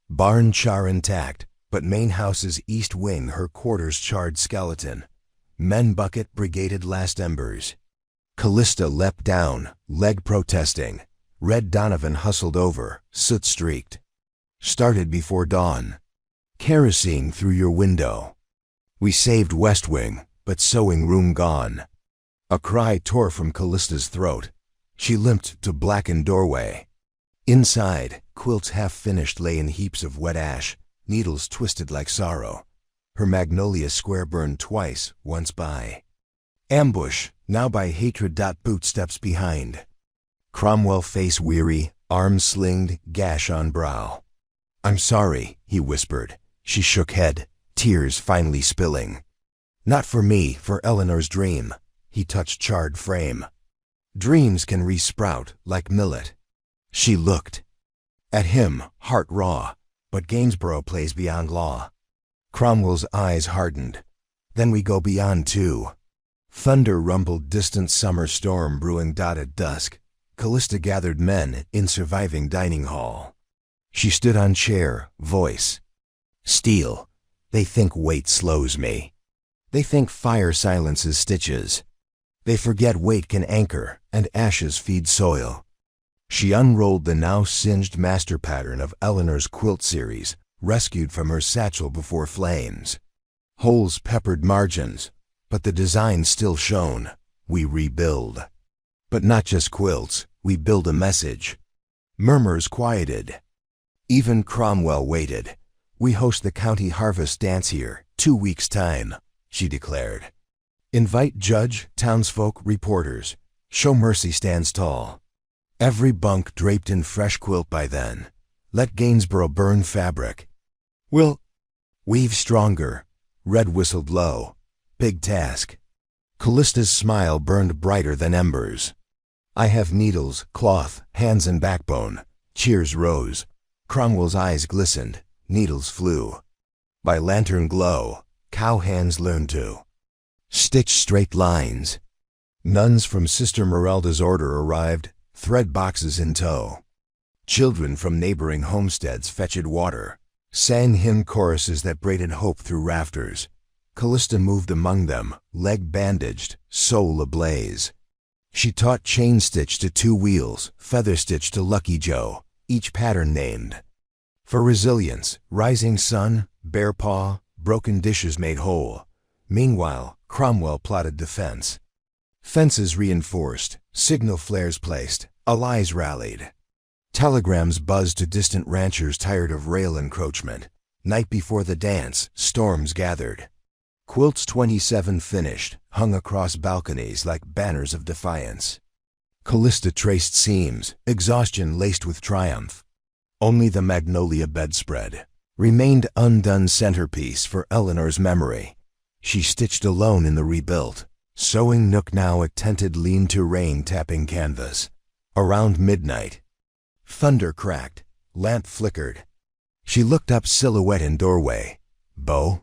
Barn char intact, but main house's east wing her quarters charred skeleton. Men bucket brigaded last embers. Callista leapt down, leg protesting. Red Donovan hustled over, soot-streaked. Started before dawn. Kerosene through your window. We saved West Wing, but sewing room gone. A cry tore from Callista's throat. She limped to blackened doorway. Inside, quilts half-finished lay in heaps of wet ash, needles twisted like sorrow. Her magnolia square burned twice, once by ambush, now by hatred. Bootsteps behind. Cromwell face weary, arms slinged, gash on brow. "I'm sorry," he whispered. She shook head, tears finally spilling. "Not for me, for Eleanor's dream." He touched charred frame. "Dreams can resprout, like millet." She looked at him, heart raw, but Gainsborough plays beyond law. Cromwell's eyes hardened. "Then we go beyond too." Thunder rumbled, distant summer storm brewing. At dusk, Callista gathered men in surviving dining hall. She stood on chair, voice steel. "They think weight slows me. They think fire silences stitches. They forget weight can anchor and ashes feed soil." She unrolled the now singed master pattern of Eleanor's quilt series, rescued from her satchel before flames. Holes peppered margins, but the design still shone. We rebuild. But not just quilts, we build a message. Murmurs quieted. Even Cromwell waited. "We host the county harvest dance here, 2 weeks' time," she declared. "Invite judge, townsfolk, reporters. Show Mercy stands tall. Every bunk draped in fresh quilt by then. Let Gainsborough burn fabric. We'll weave stronger." Red whistled low. "Big task." Callista's smile burned brighter than embers. "I have needles, cloth, hands and backbone." Cheers rose. Cromwell's eyes glistened. Needles flew. By lantern glow, cow hands learned to stitch straight lines. Nuns from Sister Merelda's order arrived, thread boxes in tow. Children from neighboring homesteads fetched water, sang hymn choruses that braided hope through rafters. Callista moved among them, leg bandaged, soul ablaze. She taught chain stitch to 2 wheels, feather stitch to Lucky Joe, each pattern named. For resilience, rising sun, bare paw, broken dishes made whole. Meanwhile, Cromwell plotted defense. Fences reinforced, signal flares placed, allies rallied. Telegrams buzzed to distant ranchers tired of rail encroachment. Night before the dance, storms gathered. Quilts 27 finished, hung across balconies like banners of defiance. Callista traced seams, exhaustion laced with triumph. Only the magnolia bedspread remained undone, centerpiece for Eleanor's memory. She stitched alone in the rebuilt, sewing nook now a tented lean-to rain tapping canvas. Around midnight, thunder cracked, lamp flickered. She looked up, silhouette in doorway. "Beau?"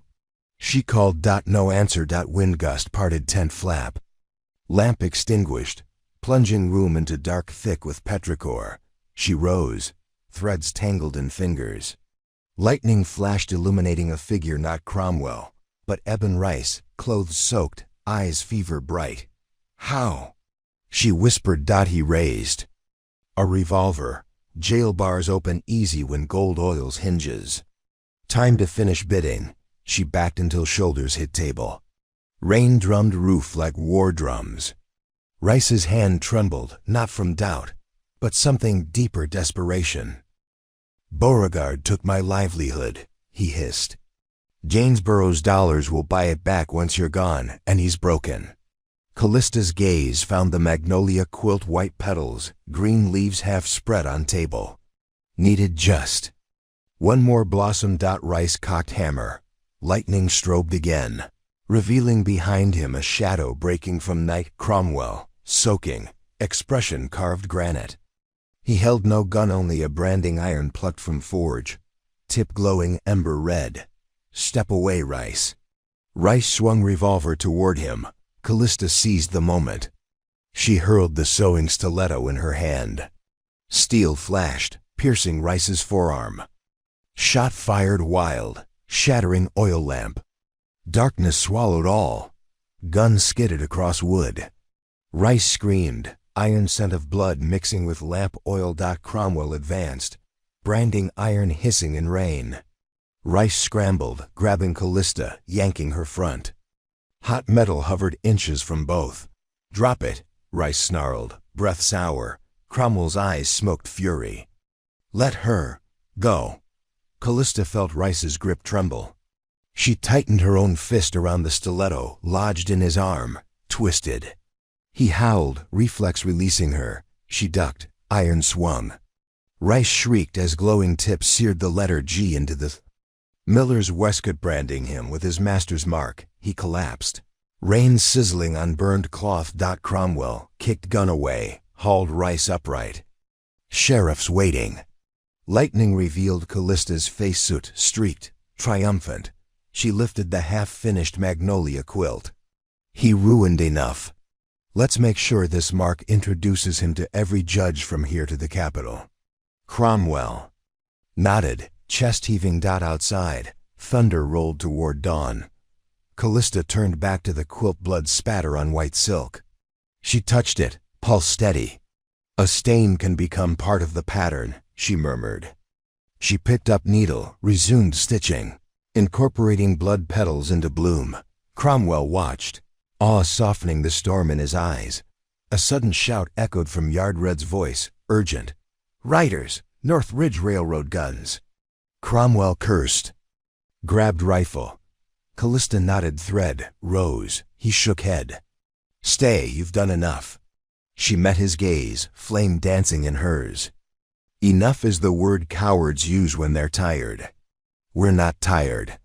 She called. No answer. Wind gust parted tent flap. Lamp extinguished, plunging room into dark thick with petrichor. She rose, threads tangled in fingers. Lightning flashed, illuminating a figure not Cromwell, but Eben Rice, clothes soaked, eyes fever bright. "How?" she whispered. He raised a revolver. Jail bars open easy when gold oils hinges. Time to finish bidding. She backed until shoulders hit table. Rain drummed roof like war drums. Rice's hand trembled, not from doubt, but something deeper, desperation. "Beauregard took my livelihood," he hissed. "Gainsborough's dollars will buy it back once you're gone, and he's broken." Callista's gaze found the magnolia quilt, white petals, green leaves half spread on table. Needed just one more blossom. Rice cocked hammer. Lightning strobed again, revealing behind him a shadow breaking from night. Cromwell, soaking, expression carved granite. He held no gun, only a branding iron plucked from forge. tip glowing ember red. Step away, Rice. Rice swung revolver toward him. Callista seized the moment. She hurled the sewing stiletto in her hand. Steel flashed, piercing Rice's forearm. Shot fired wild, shattering oil lamp. Darkness swallowed all. Gun skidded across wood. Rice screamed, iron scent of blood mixing with lamp oil. Cromwell advanced, branding iron hissing in rain. Rice scrambled, grabbing Callista, yanking her front. Hot metal hovered inches from both. Drop it, Rice snarled, breath sour. Cromwell's eyes smoked fury. Let her go. Callista felt Rice's grip tremble. She tightened her own fist around the stiletto, lodged in his arm, twisted. He howled, reflex releasing her. She ducked, iron swung. Rice shrieked as glowing tips seared the letter G into the Miller's waistcoat, branding him with his master's mark. He collapsed. Rain sizzling on burned cloth. Cromwell kicked gun away, hauled Rice upright. Sheriff's waiting. Lightning revealed Callista's face suit, streaked, triumphant. She lifted the half-finished magnolia quilt. He ruined enough. Let's make sure this mark introduces him to every judge from here to the Capitol. Cromwell nodded, chest heaving. Outside, thunder rolled toward dawn. Callista turned back to the quilt, blood spatter on white silk. She touched it, pulse steady. A stain can become part of the pattern, she murmured. She picked up needle, resumed stitching, incorporating blood petals into bloom. Cromwell watched, awe softening the storm in his eyes. A sudden shout echoed from Yard Red's voice, urgent. Riders, North Ridge Railroad guns. Cromwell cursed, grabbed rifle. Callista knotted thread, rose. He shook head. Stay, you've done enough. She met his gaze, flame dancing in hers. Enough is the word cowards use when they're tired. We're not tired.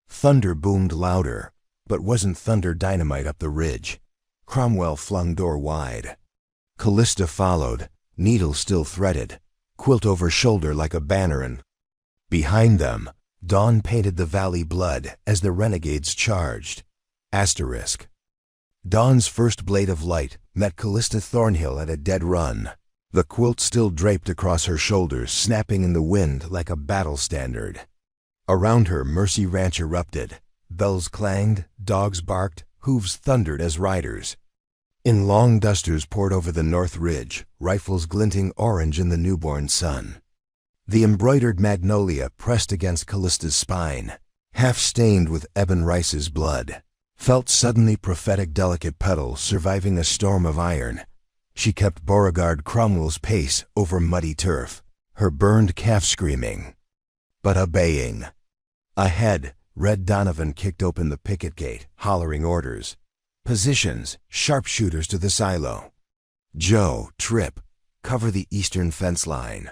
Thunder boomed louder, but wasn't thunder dynamite up the ridge. Cromwell flung door wide. Callista followed, needle still threaded, quilt over shoulder like a banner, and behind them, dawn painted the valley blood as the renegades charged. Asterisk. Dawn's first blade of light met Callista Thornhill at a dead run. The quilt still draped across her shoulders, snapping in the wind like a battle standard. Around her, Mercy Ranch erupted. Bells clanged, dogs barked, hooves thundered as riders. In long dusters poured over the North Ridge, rifles glinting orange in the newborn sun. The embroidered magnolia pressed against Callista's spine, half-stained with Eben Rice's blood. Felt suddenly prophetic, delicate petals surviving a storm of iron. She kept Beauregard Cromwell's pace over muddy turf, her burned calf screaming, but obeying. Ahead, Red Donovan kicked open the picket gate, hollering orders. Positions, sharpshooters to the silo. Joe, Trip, cover the eastern fence line.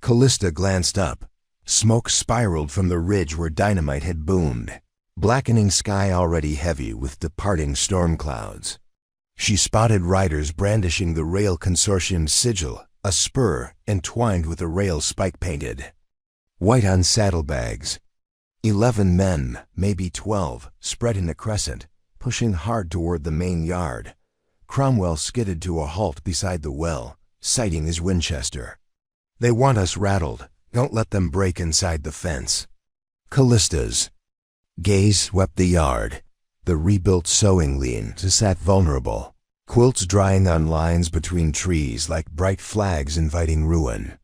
Callista glanced up. Smoke spiraled from the ridge where dynamite had boomed, blackening sky already heavy with departing storm clouds. She spotted riders brandishing the rail consortium's sigil, a spur entwined with a rail spike-painted. White on saddlebags. 11 men, maybe 12, spread in a crescent, pushing hard toward the main yard. Cromwell skidded to a halt beside the well, sighting his Winchester. They want us rattled. Don't let them break inside the fence. Callista's gaze swept the yard. The rebuilt sewing lean sat vulnerable, quilts drying on lines between trees like bright flags inviting ruin.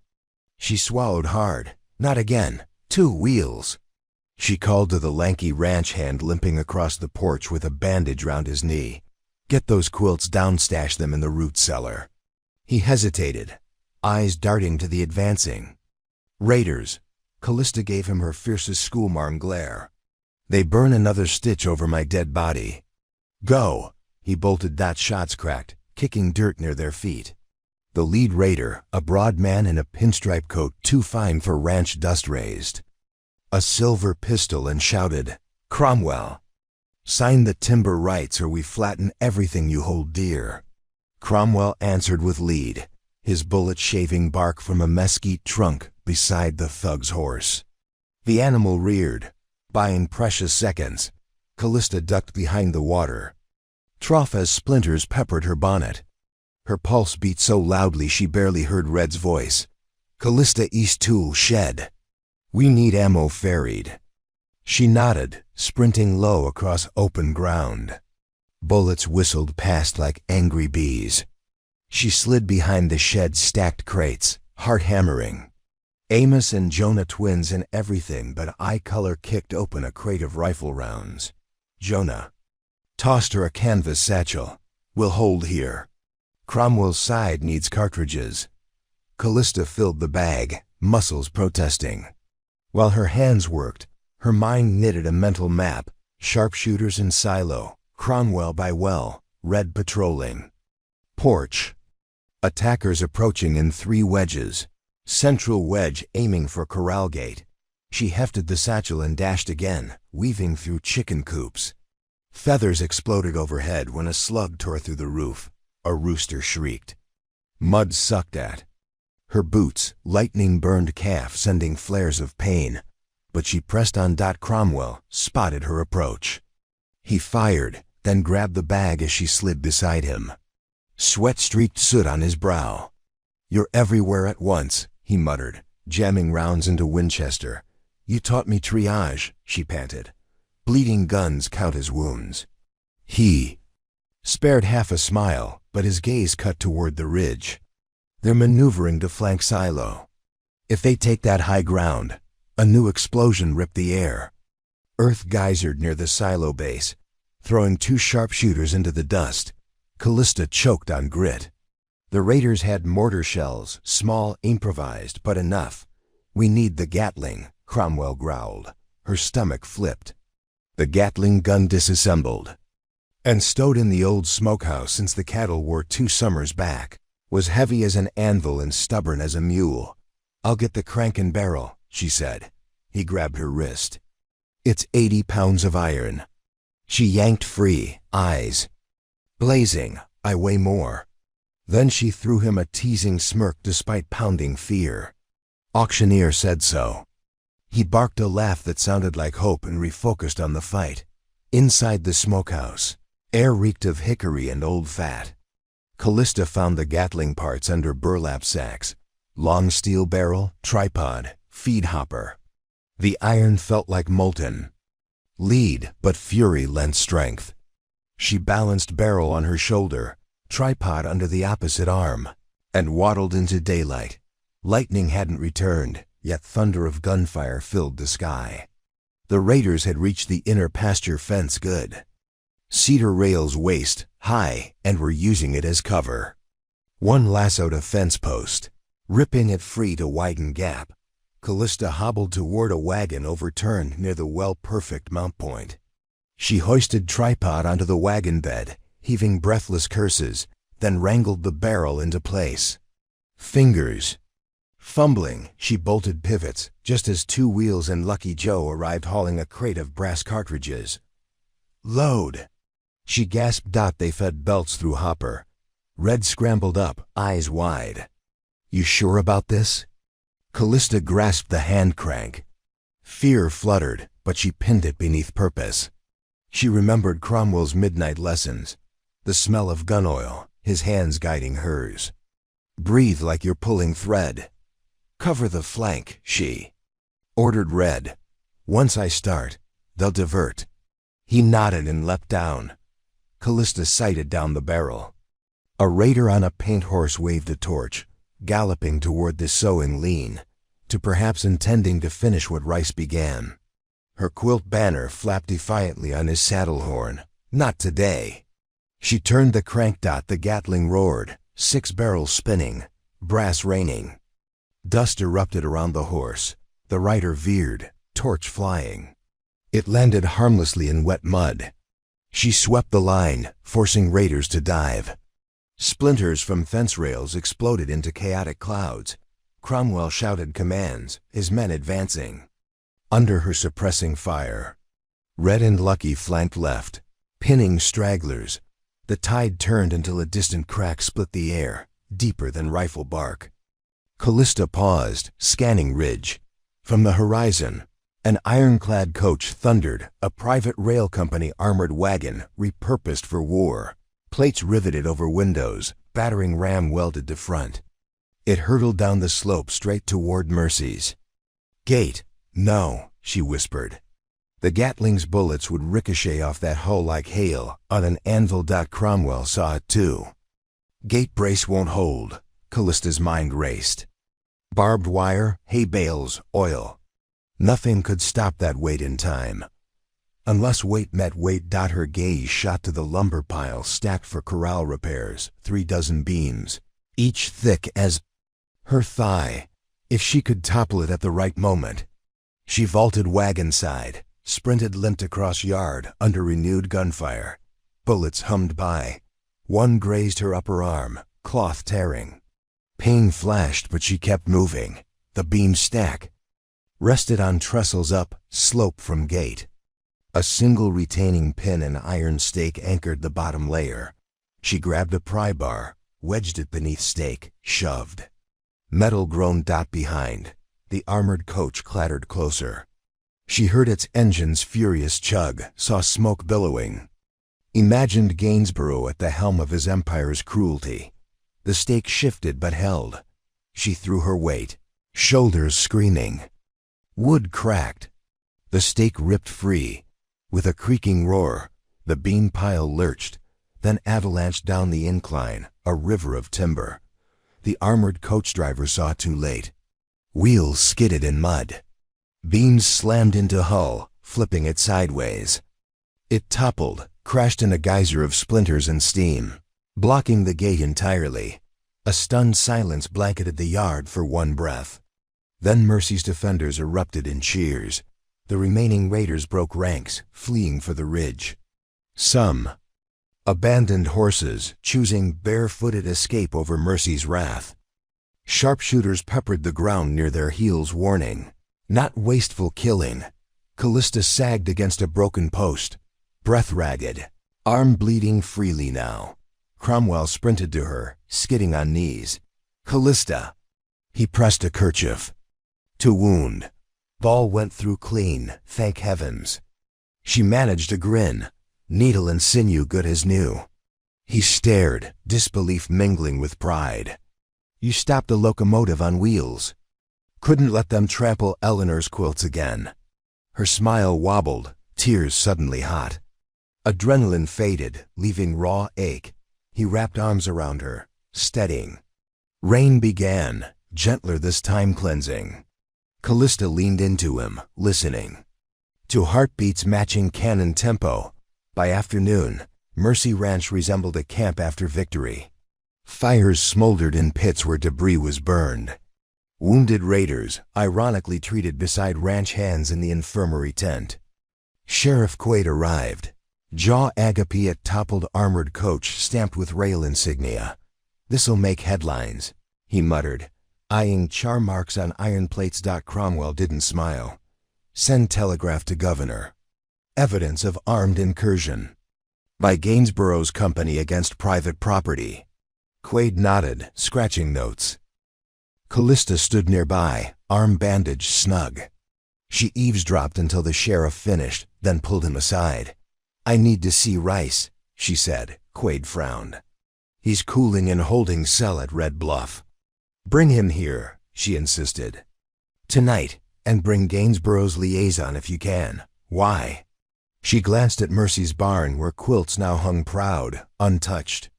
She swallowed hard. Not again. 2 wheels. She called to the lanky ranch hand limping across the porch with a bandage round his knee. Get those quilts down, stash them in the root cellar. He hesitated, eyes darting to the advancing raiders. Callista gave him her fiercest schoolmarm glare. They burn another stitch over my dead body. Go! He bolted. Shots cracked, kicking dirt near their feet. The lead raider, a broad man in a pinstripe coat too fine for ranch dust, raised a silver pistol and shouted, Cromwell, sign the timber rights or we flatten everything you hold dear. Cromwell answered with lead, his bullet shaving bark from a mesquite trunk beside the thug's horse. The animal reared, buying precious seconds. Callista ducked behind the water. Trough as splinters peppered her bonnet. Her pulse beat so loudly she barely heard Red's voice. Callista East Tool shed. We need ammo ferried. She nodded, sprinting low across open ground. Bullets whistled past like angry bees. She slid behind the shed's stacked crates, heart hammering. Amos and Jonah, twins in everything but eye color, kicked open a crate of rifle rounds. Jonah tossed her a canvas satchel. We'll hold here. Cromwell's side needs cartridges. Callista filled the bag, muscles protesting. While her hands worked, her mind knitted a mental map. Sharpshooters in silo, Cromwell by well, Red patrolling. Porch. Attackers approaching in 3 wedges. Central wedge aiming for corral gate. She hefted the satchel and dashed again, weaving through chicken coops. Feathers exploded overhead when a slug tore through the roof. A rooster shrieked. Mud sucked at her boots, lightning burned calf sending flares of pain. But she pressed on. Cromwell spotted her approach. He fired, then grabbed the bag as she slid beside him. Sweat streaked soot on his brow. You're everywhere at once, he muttered, jamming rounds into Winchester. You taught me triage, she panted. Bleeding guns count as wounds. He spared half a smile, but his gaze cut toward the ridge. They're maneuvering to flank silo. If they take that high ground, a new explosion ripped the air. Earth geysered near the silo base, throwing 2 sharpshooters into the dust. Callista choked on grit. The raiders had mortar shells, small, improvised, but enough. We need the Gatling, Cromwell growled. Her stomach flipped. The Gatling gun disassembled and stowed in the old smokehouse since the cattle were 2 summers back. Was heavy as an anvil and stubborn as a mule. I'll get the crank and barrel, she said. He grabbed her wrist. It's 80 pounds of iron. She yanked free, eyes blazing. I weigh more. Then she threw him a teasing smirk despite pounding fear. Auctioneer said so. He barked a laugh that sounded like hope and refocused on the fight. Inside the smokehouse, air reeked of hickory and old fat. Callista found the Gatling parts under burlap sacks. Long steel barrel, tripod, feed hopper. The iron felt like molten lead, but fury lent strength. She balanced barrel on her shoulder, tripod under the opposite arm, and waddled into daylight. Lightning hadn't returned, yet thunder of gunfire filled the sky. The raiders had reached the inner pasture fence good. Cedar rails waist high and were using it as cover. One lassoed a fence post, ripping it free to widen gap. Callista hobbled toward a wagon overturned near the well-perfect mount point. She hoisted tripod onto the wagon bed, heaving breathless curses, then wrangled the barrel into place. Fingers fumbling, she bolted pivots, just as 2 wheels and Lucky Joe arrived hauling a crate of brass cartridges. Load! She gasped. They fed belts through hopper. Red scrambled up, eyes wide. You sure about this? Callista grasped the hand crank. Fear fluttered, but she pinned it beneath purpose. She remembered Cromwell's midnight lessons, the smell of gun oil, his hands guiding hers. Breathe like you're pulling thread. Cover the flank, she ordered Red. Once I start, they'll divert. He nodded and leapt down. Callista sighted down the barrel. A raider on a paint horse waved a torch, galloping toward the sowing lean, to perhaps intending to finish what Rice began. Her quilt banner flapped defiantly on his saddle horn. Not today. She turned the crank. The Gatling roared, 6 barrels spinning, brass raining. Dust erupted around the horse. The rider veered, torch flying. It landed harmlessly in wet mud. She swept the line, forcing raiders to dive. Splinters from fence rails exploded into chaotic clouds. Cromwell shouted commands, his men advancing. Under her suppressing fire, Red and Lucky flanked left, pinning stragglers. The tide turned until a distant crack split the air, deeper than rifle bark. Callista paused, scanning ridge. From the horizon, An ironclad coach thundered, a private rail company armored wagon repurposed for war, plates riveted over windows, battering ram welded to front. It hurtled down the slope straight toward Mercy's. "Gate, no," she whispered. The Gatling's bullets would ricochet off that hull like hail on an anvil. Cromwell saw it too. Gate brace won't hold, Callista's mind raced. Barbed wire, hay bales, oil. Nothing could stop that weight in time. Unless weight met weight. Her gaze shot to the lumber pile stacked for corral repairs, 3 dozen beams, each thick as her thigh, if she could topple it at the right moment. She vaulted wagon side, sprinted, limped across yard under renewed gunfire. Bullets hummed by. One grazed her upper arm, cloth tearing. Pain flashed, but she kept moving. The beam stack rested on trestles up slope from gate. A single retaining pin and iron stake anchored the bottom layer. She grabbed a pry bar, wedged it beneath stake, shoved. Metal groaned. Behind, the armored coach clattered closer. She heard its engine's furious chug, saw smoke billowing. Imagined Gainsborough at the helm of his empire's cruelty. The stake shifted but held. She threw her weight, shoulders screaming. Wood cracked. The stake ripped free. With a creaking roar, the beam pile lurched, then avalanched down the incline, a river of timber. The armored coach driver saw too late. Wheels skidded in mud. Beams slammed into hull, flipping it sideways. It toppled, crashed in a geyser of splinters and steam, blocking the gate entirely. A stunned silence blanketed the yard for one breath. Then Mercy's defenders erupted in cheers. The remaining raiders broke ranks, fleeing for the ridge. Some abandoned horses, choosing barefooted escape over Mercy's wrath. Sharpshooters peppered the ground near their heels, warning, not wasteful killing. Callista sagged against a broken post, breath ragged, arm bleeding freely now. Cromwell sprinted to her, skidding on knees. "Callista!" He pressed a kerchief. To wound. Ball went through clean, thank heavens. She managed a grin, needle and sinew good as new. He stared, disbelief mingling with pride. "You stopped a locomotive on wheels. Couldn't let them trample Eleanor's quilts again." Her smile wobbled, tears suddenly hot. Adrenaline faded, leaving raw ache. He wrapped arms around her, steadying. Rain began, gentler this time, cleansing. Callista leaned into him, listening. To heartbeats matching cannon tempo. By afternoon, Mercy Ranch resembled a camp after victory. Fires smoldered in pits where debris was burned. Wounded raiders, ironically treated beside ranch hands in the infirmary tent. Sheriff Quaid arrived. Jaw agape at toppled armored coach stamped with rail insignia. "This'll make headlines," he muttered, eyeing char marks on iron plates. Cromwell didn't smile. "Send telegraph to governor. Evidence of armed incursion by Gainsborough's company against private property." Quaid nodded, scratching notes. Callista stood nearby, arm bandaged snug. She eavesdropped until the sheriff finished, then pulled him aside. "I need to see Rice," she said. Quaid frowned. "He's cooling in holding cell at Red Bluff." "Bring him here," she insisted. "Tonight, and bring Gainsborough's liaison if you can." "Why?" She glanced at Mercy's barn where quilts now hung proud, untouched.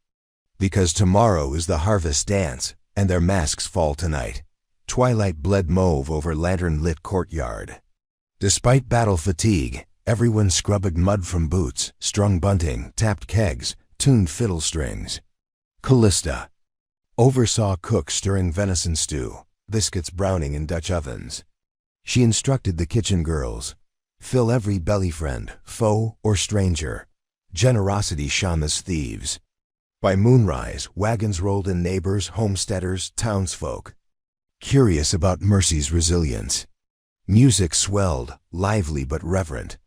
"Because tomorrow is the harvest dance, and their masks fall tonight." Twilight bled mauve over lantern-lit courtyard. Despite battle fatigue, everyone scrubbed mud from boots, strung bunting, tapped kegs, tuned fiddle strings. Callista oversaw cooks stirring venison stew, biscuits browning in Dutch ovens. She instructed the kitchen girls, fill every belly friend, foe or stranger. Generosity shone as thieves. By moonrise, wagons rolled in, neighbors, homesteaders, townsfolk. Curious about Mercy's resilience. Music swelled, lively but reverent.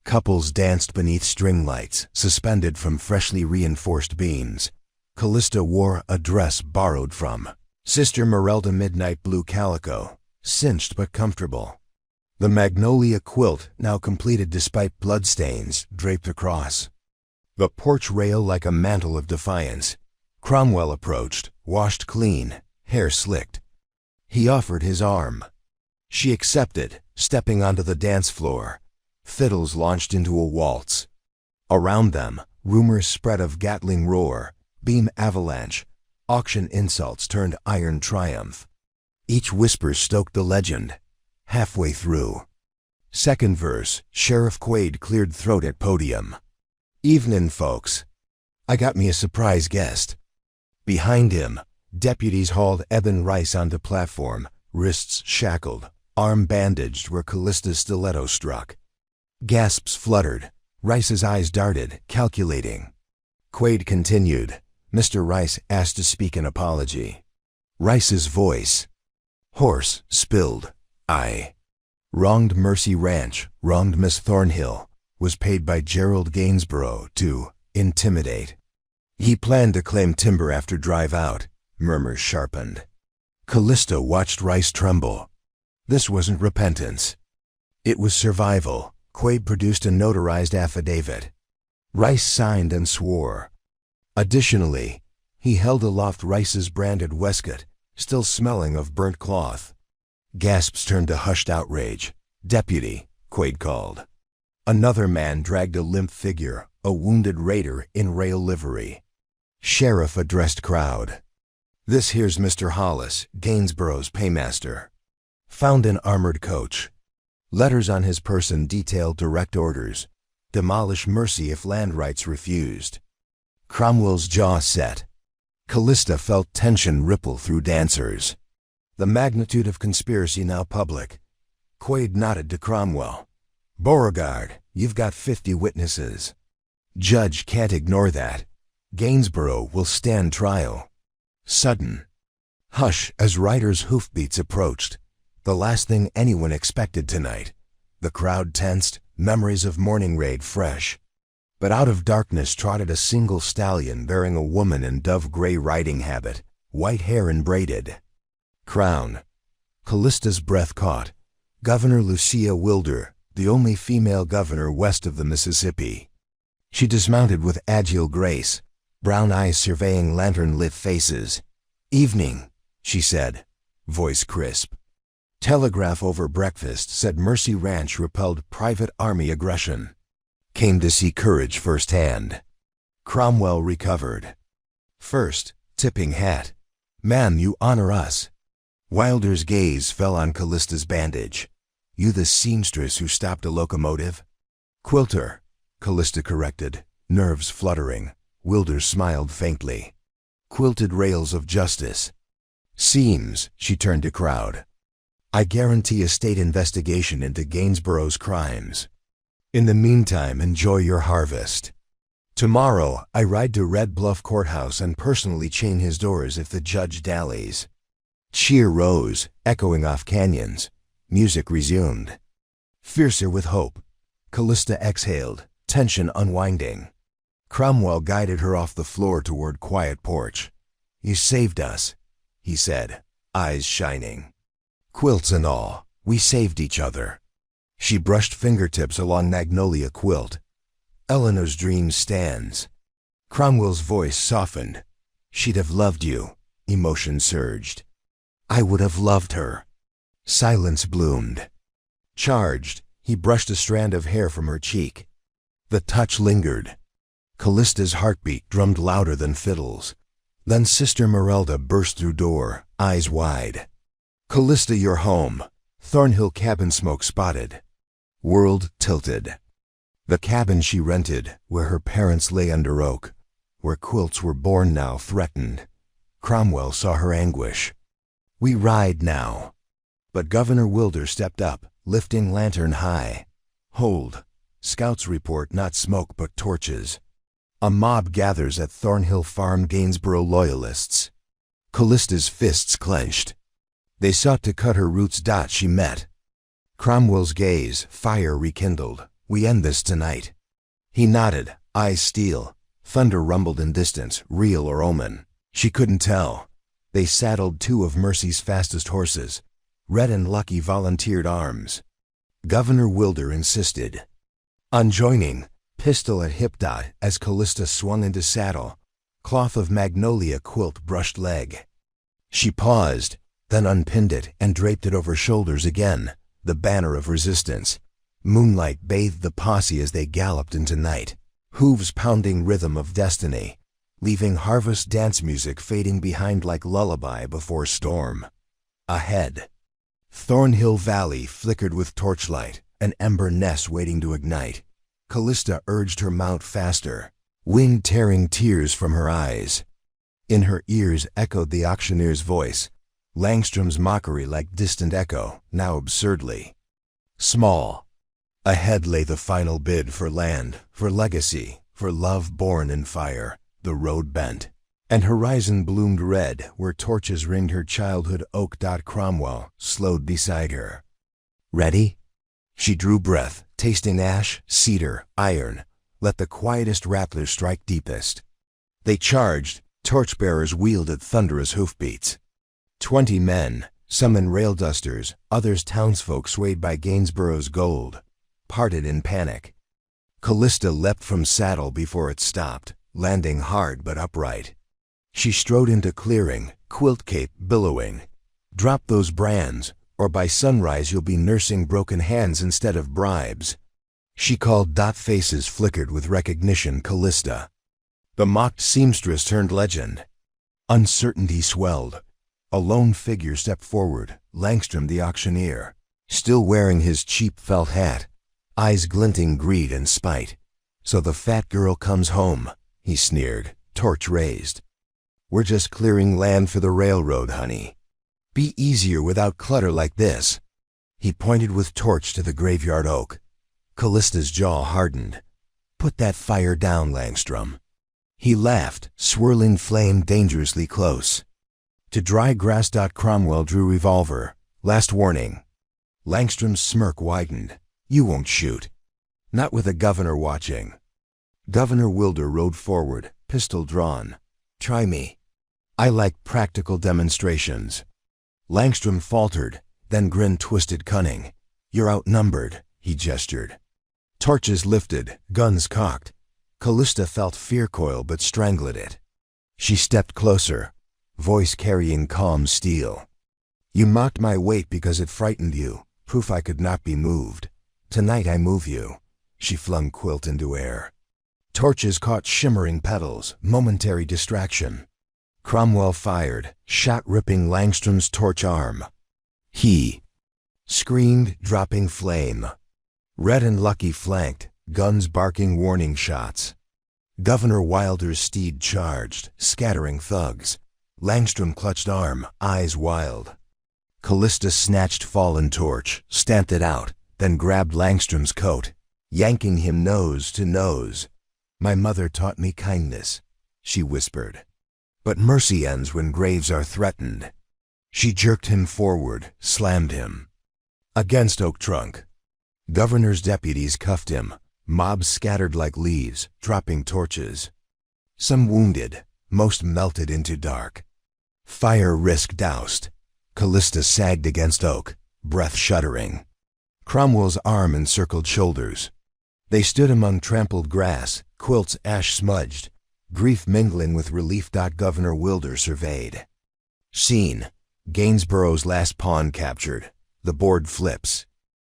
Couples danced beneath string lights, suspended from freshly reinforced beams. Callista wore a dress borrowed from Sister Merelda, midnight blue calico, cinched but comfortable. The magnolia quilt, now completed despite bloodstains, draped across the porch rail like a mantle of defiance. Cromwell approached, washed clean, hair slicked. He offered his arm. She accepted, stepping onto the dance floor. Fiddles launched into a waltz. Around them, rumors spread of Gatling roar, beam avalanche, auction insults turned iron triumph. Each whisper stoked the legend. Halfway through. Second verse, Sheriff Quaid cleared throat at podium. "Evenin', folks. I got me a surprise guest." Behind him, deputies hauled Eben Rice onto platform, wrists shackled, arm bandaged where Callista's stiletto struck. Gasps fluttered. Rice's eyes darted, calculating. Quaid continued. Mr. Rice asked to speak an apology. Rice's voice. Hoarse, spilled. I wronged Mercy Ranch, wronged Miss Thornhill, was paid by Gerald Gainsborough to intimidate. He planned to claim timber after drive out. Murmurs sharpened. Callista watched Rice tremble. This wasn't repentance. It was survival. Quaid produced a notarized affidavit. Rice signed and swore. Additionally, he held aloft Rice's branded waistcoat, still smelling of burnt cloth. Gasps turned to hushed outrage. "Deputy," Quaid called. Another man dragged a limp figure, a wounded raider in rail livery. Sheriff addressed crowd. "This here's Mr. Hollis, Gainsborough's paymaster. Found in armored coach. Letters on his person detailed direct orders. Demolish Mercy if land rights refused." Cromwell's jaw set. Callista felt tension ripple through dancers. The magnitude of conspiracy now public. Quaid nodded to Cromwell. "Beauregard, you've got 50 witnesses. Judge can't ignore that. Gainsborough will stand trial." Sudden hush as riders' hoofbeats approached. The last thing anyone expected tonight. The crowd tensed, memories of morning raid fresh. But out of darkness trotted a single stallion bearing a woman in dove-gray riding habit, white hair and braided crown. Callista's breath caught. Governor Lucia Wilder, the only female governor west of the Mississippi. She dismounted with agile grace, brown eyes surveying lantern-lit faces. "Evening," she said, voice crisp. Telegraph over breakfast said Mercy Ranch repelled private army aggression. Came to see courage firsthand. Cromwell recovered. First, tipping hat. "Ma'am, you honor us." Wilder's gaze fell on Callista's bandage. "You the seamstress who stopped a locomotive?" "Quilter," Callista corrected, nerves fluttering. Wilder smiled faintly. "Quilted rails of justice." "Seems," she turned to crowd. "I guarantee a state investigation into Gainsborough's crimes. In the meantime, enjoy your harvest. Tomorrow, I ride to Red Bluff Courthouse and personally chain his doors if the judge dallies." Cheer rose, echoing off canyons. Music resumed. Fiercer with hope, Callista exhaled, tension unwinding. Cromwell guided her off the floor toward quiet porch. "You saved us," he said, eyes shining. "Quilts and all, we saved each other." She brushed fingertips along magnolia quilt. "Eleanor's dream stands." Cromwell's voice softened. "She'd have loved you." Emotion surged. "I would have loved her." Silence bloomed. Charged, he brushed a strand of hair from her cheek. The touch lingered. Callista's heartbeat drummed louder than fiddles. Then Sister Merelda burst through door, eyes wide. "Callista, you're home." Thornhill cabin smoke spotted. World tilted. The cabin she rented, where her parents lay under oak, where quilts were born now, threatened. Cromwell saw her anguish. "We ride now." But Governor Wilder stepped up, lifting lantern high. "Hold. Scouts report not smoke but torches. A mob gathers at Thornhill Farm. Gainsborough loyalists." Callista's fists clenched. They sought to cut her roots. She met. Cromwell's gaze, fire rekindled. "We end this tonight." He nodded, eyes steel. Thunder rumbled in distance, real or omen. She couldn't tell. They saddled two of Mercy's fastest horses. Red and Lucky volunteered arms. Governor Wilder insisted. On joining, pistol at hip dot as Callista swung into saddle, cloth of magnolia quilt brushed leg. She paused, then unpinned it and draped it over shoulders again, the banner of resistance. Moonlight bathed the posse as they galloped into night, hooves pounding rhythm of destiny, leaving harvest dance music fading behind like lullaby before storm. Ahead, Thornhill Valley flickered with torchlight, an ember nest waiting to ignite. Callista urged her mount faster, wind-tearing tears from her eyes. In her ears echoed the auctioneer's voice, Langstrom's mockery like distant echo, now absurdly small. Ahead lay the final bid for land, for legacy, for love born in fire. The road bent, and horizon bloomed red where torches ringed her childhood oak. Cromwell slowed beside her. Ready? She drew breath, tasting ash, cedar, iron. Let the quietest rattler strike deepest. They charged, torchbearers wielded thunderous hoofbeats. 20 men, some in rail dusters, others townsfolk swayed by Gainsborough's gold, parted in panic. Callista leapt from saddle before it stopped, landing hard but upright. She strode into clearing, quilt cape billowing. Drop those brands, or by sunrise you'll be nursing broken hands instead of bribes. She called. Faces flickered with recognition. Callista. The mocked seamstress turned legend. Uncertainty swelled. A lone figure stepped forward, Langstrom the auctioneer, still wearing his cheap felt hat, eyes glinting greed and spite. So the fat girl comes home, he sneered, torch raised. We're just clearing land for the railroad, honey. Be easier without clutter like this. He pointed with torch to the graveyard oak. Callista's jaw hardened. Put that fire down, Langstrom. He laughed, swirling flame dangerously close. To dry grass. Cromwell drew revolver. Last warning. Langstrom's smirk widened. You won't shoot. Not with the governor watching. Governor Wilder rode forward, pistol drawn. Try me. I like practical demonstrations. Langstrom faltered, then grinned twisted cunning. You're outnumbered, he gestured. Torches lifted, guns cocked. Callista felt fear coil but strangled it. She stepped closer, voice carrying calm steel. You mocked my weight because it frightened you, proof I could not be moved. Tonight I move you. She flung quilt into air. Torches caught shimmering petals, momentary distraction. Cromwell fired, shot ripping Langstrom's torch arm. He screamed, dropping flame. Red and Lucky flanked, guns barking warning shots. Governor Wilder's steed charged, scattering thugs. Langstrom clutched arm, eyes wild. Callista snatched fallen torch, stamped it out, then grabbed Langstrom's coat, yanking him nose to nose. My mother taught me kindness, she whispered. But mercy ends when graves are threatened. She jerked him forward, slammed him against oak trunk. Governor's deputies cuffed him, mobs scattered like leaves, dropping torches. Some wounded, most melted into dark. Fire risk doused. Callista sagged against oak, breath shuddering. Cromwell's arm encircled shoulders. They stood among trampled grass, quilts ash-smudged, grief mingling with relief. Governor Wilder surveyed. Scene. Gainsborough's last pawn captured. The board flips.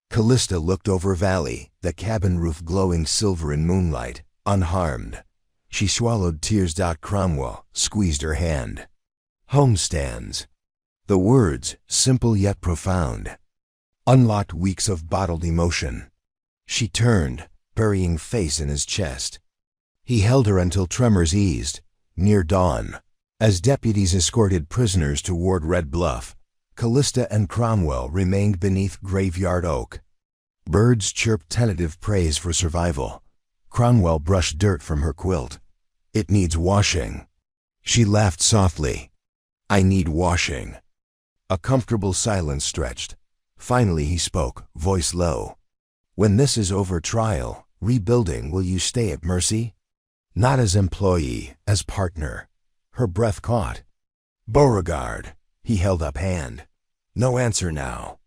Callista looked over valley, the cabin roof glowing silver in moonlight, unharmed. She swallowed tears. Cromwell squeezed her hand. Homestands. The words, simple yet profound, unlocked weeks of bottled emotion. She turned, burying face in his chest. He held her until tremors eased, near dawn. As deputies escorted prisoners toward Red Bluff, Callista and Cromwell remained beneath graveyard oak. Birds chirped tentative praise for survival. Cromwell brushed dirt from her quilt. It needs washing. She laughed softly. I need washing. A comfortable silence stretched. Finally he spoke, voice low. When this is over trial, rebuilding, will you stay at Mercy? Not as employee, as partner. Her breath caught. Beauregard. He held up hand. No answer now.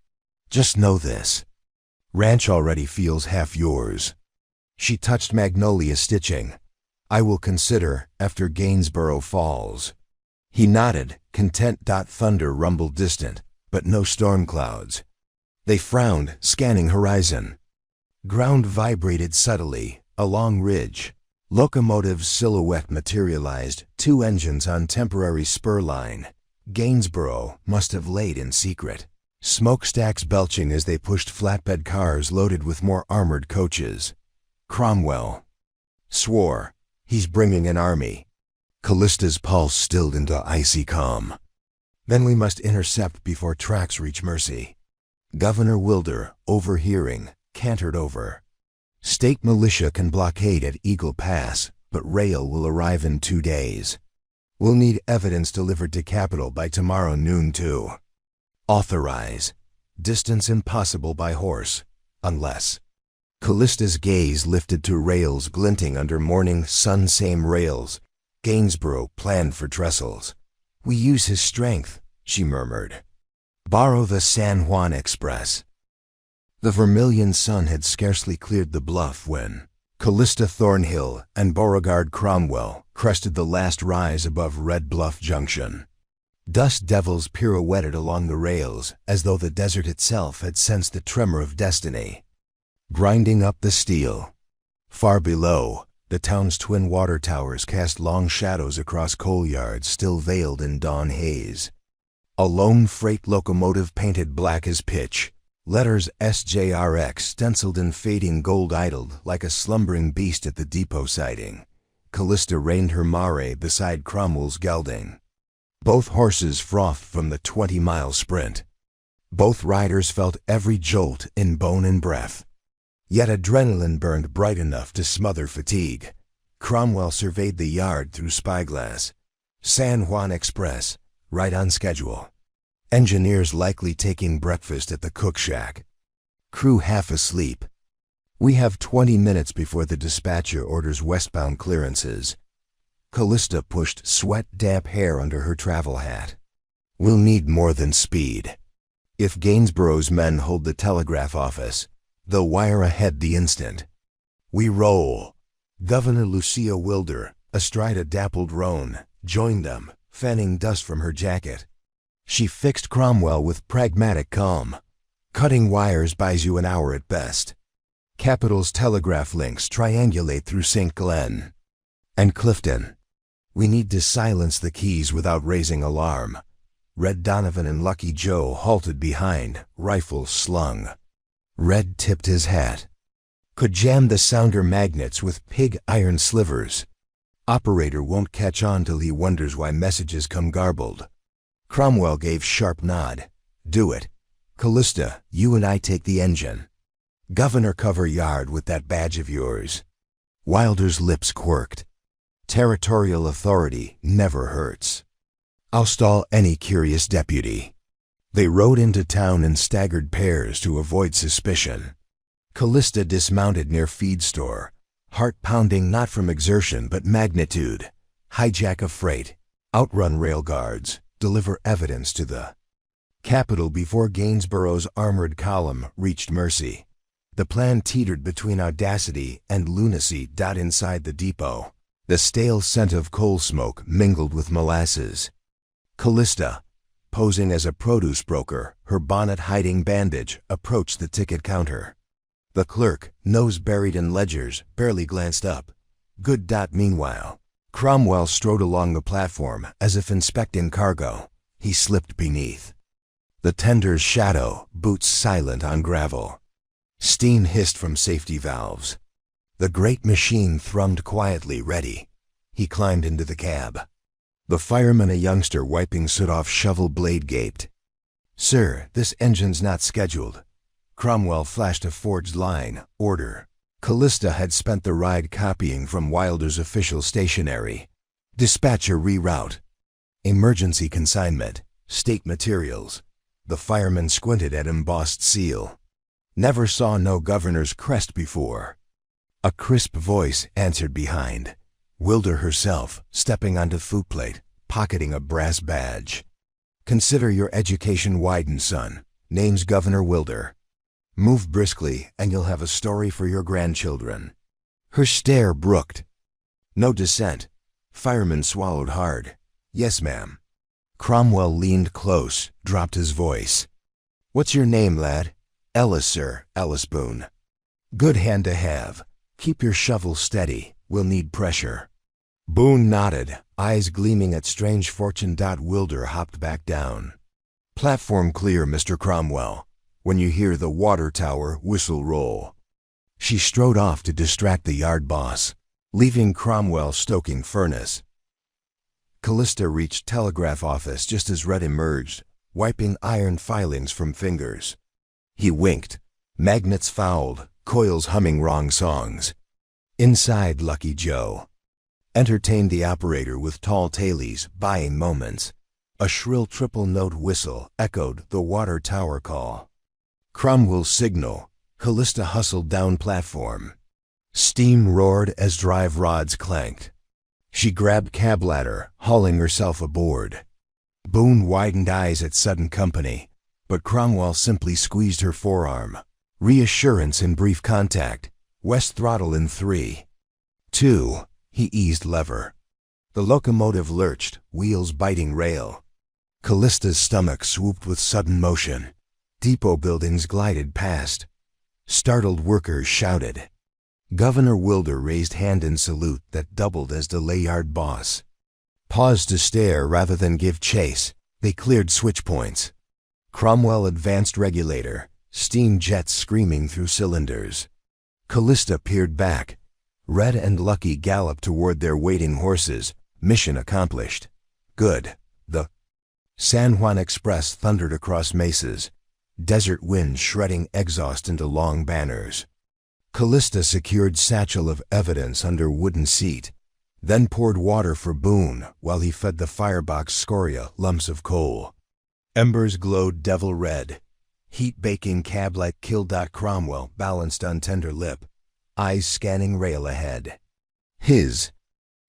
Just know this. Ranch already feels half yours. She touched Magnolia stitching. I will consider after Gainsborough falls. He nodded, content. Thunder rumbled distant, but no storm clouds. They frowned, scanning horizon. Ground vibrated subtly, a long ridge. Locomotive's silhouette materialized, 2 engines on temporary spur line. Gainsborough must have laid in secret. Smokestacks belching as they pushed flatbed cars loaded with more armored coaches. Cromwell swore, "He's bringing an army." Callista's pulse stilled into icy calm. "Then we must intercept before tracks reach Mercy." Governor Wilder, overhearing, cantered over. "State militia can blockade at Eagle Pass, but rail will arrive in 2 days. We'll need evidence delivered to Capitol by tomorrow noon too. Authorize. Distance impossible by horse, unless." Callista's gaze lifted to rails glinting under morning sun. "Same rails. Gainsborough planned for trestles. We use his strength," she murmured. "Borrow the San Juan Express." The vermilion sun had scarcely cleared the bluff when Callista Thornhill and Beauregard Cromwell crested the last rise above Red Bluff Junction. Dust devils pirouetted along the rails as though the desert itself had sensed the tremor of destiny. Grinding up the steel. Far below, the town's twin water towers cast long shadows across coal yards still veiled in dawn haze. A lone freight locomotive painted black as pitch, letters SJRX stenciled in fading gold idled like a slumbering beast at the depot siding. Callista reined her mare beside Cromwell's gelding. Both horses frothed from the 20-mile sprint. Both riders felt every jolt in bone and breath. Yet adrenaline burned bright enough to smother fatigue. Cromwell surveyed the yard through spyglass. San Juan Express, right on schedule. Engineers likely taking breakfast at the cook shack. Crew half asleep. We have 20 minutes before the dispatcher orders westbound clearances. Callista pushed sweat-damp hair under her travel hat. We'll need more than speed. If Gainsborough's men hold the telegraph office, they'll wire ahead the instant. We roll. Governor Lucia Wilder, astride a dappled roan, joined them, fanning dust from her jacket. She fixed Cromwell with pragmatic calm. Cutting wires buys you an hour at best. Capitol's telegraph links triangulate through St. Glenn and Clifton. We need to silence the keys without raising alarm. Red Donovan and Lucky Joe halted behind, rifles slung. Red tipped his hat. Could jam the sounder magnets with pig iron slivers. Operator won't catch on till he wonders why messages come garbled. Cromwell gave sharp nod. Do it. Callista, you and I take the engine. Governor cover yard with that badge of yours. Wilder's lips quirked. Territorial authority never hurts. I'll stall any curious deputy. They rode into town in staggered pairs to avoid suspicion. Callista dismounted near feed store, heart pounding not from exertion but magnitude. Hijack a freight, outrun rail guards, deliver evidence to the Capitol before Gainsborough's armored column reached Mercy. The plan teetered between audacity and lunacy. Inside the depot, the stale scent of coal smoke mingled with molasses. Callista, posing as a produce broker, her bonnet hiding bandage, approached the ticket counter. The clerk, nose buried in ledgers, barely glanced up. Good. Meanwhile, Cromwell strode along the platform as if inspecting cargo. He slipped beneath. The tender's shadow, boots silent on gravel. Steam hissed from safety valves. The great machine thrummed quietly, ready. He climbed into the cab. The fireman, a youngster wiping soot off shovel blade, gaped. "Sir, this engine's not scheduled." Cromwell flashed a forged line, order. Callista had spent the ride copying from Wilder's official stationery. Dispatcher reroute. Emergency consignment. State materials. The fireman squinted at embossed seal. Never saw no governor's crest before. A crisp voice answered behind. Wilder herself, stepping onto footplate, pocketing a brass badge. "Consider your education widened, son. Name's Governor Wilder." Move briskly, and you'll have a story for your grandchildren. Her stare brooked no dissent. Fireman swallowed hard. Yes, ma'am. Cromwell leaned close, dropped his voice. What's your name, lad? Ellis, sir. Ellis Boone. Good hand to have. Keep your shovel steady. We'll need pressure. Boone nodded, eyes gleaming at strange fortune. Wilder hopped back down. Platform clear, Mr. Cromwell. When you hear the water tower whistle roll. She strode off to distract the yard boss, leaving Cromwell stoking furnace. Callista reached telegraph office just as Red emerged, wiping iron filings from fingers. He winked. Magnets fouled, coils humming wrong songs. Inside, Lucky Joe entertained the operator with tall tailies, buying moments. A shrill triple-note whistle echoed the water tower call. Cromwell's signal. Callista hustled down platform. Steam roared as drive rods clanked. She grabbed cab ladder, hauling herself aboard. Boone widened eyes at sudden company, but Cromwell simply squeezed her forearm. Reassurance in brief contact. West throttle in 3, 2. He eased lever. The locomotive lurched, wheels biting rail. Callista's stomach swooped with sudden motion. Depot buildings glided past. Startled workers shouted. Governor Wilder raised hand in salute that doubled as delay yard boss. Paused to stare rather than give chase. They cleared switch points. Cromwell advanced regulator, steam jets screaming through cylinders. Callista peered back. Red and Lucky galloped toward their waiting horses. Mission accomplished. Good. The San Juan Express thundered across mesas. Desert wind shredding exhaust into long banners. Callista secured satchel of evidence under wooden seat, then poured water for Boone while he fed the firebox scoria lumps of coal. Embers glowed devil red. Heat baking cab like Kill. Cromwell balanced on tender lip, eyes scanning rail ahead. His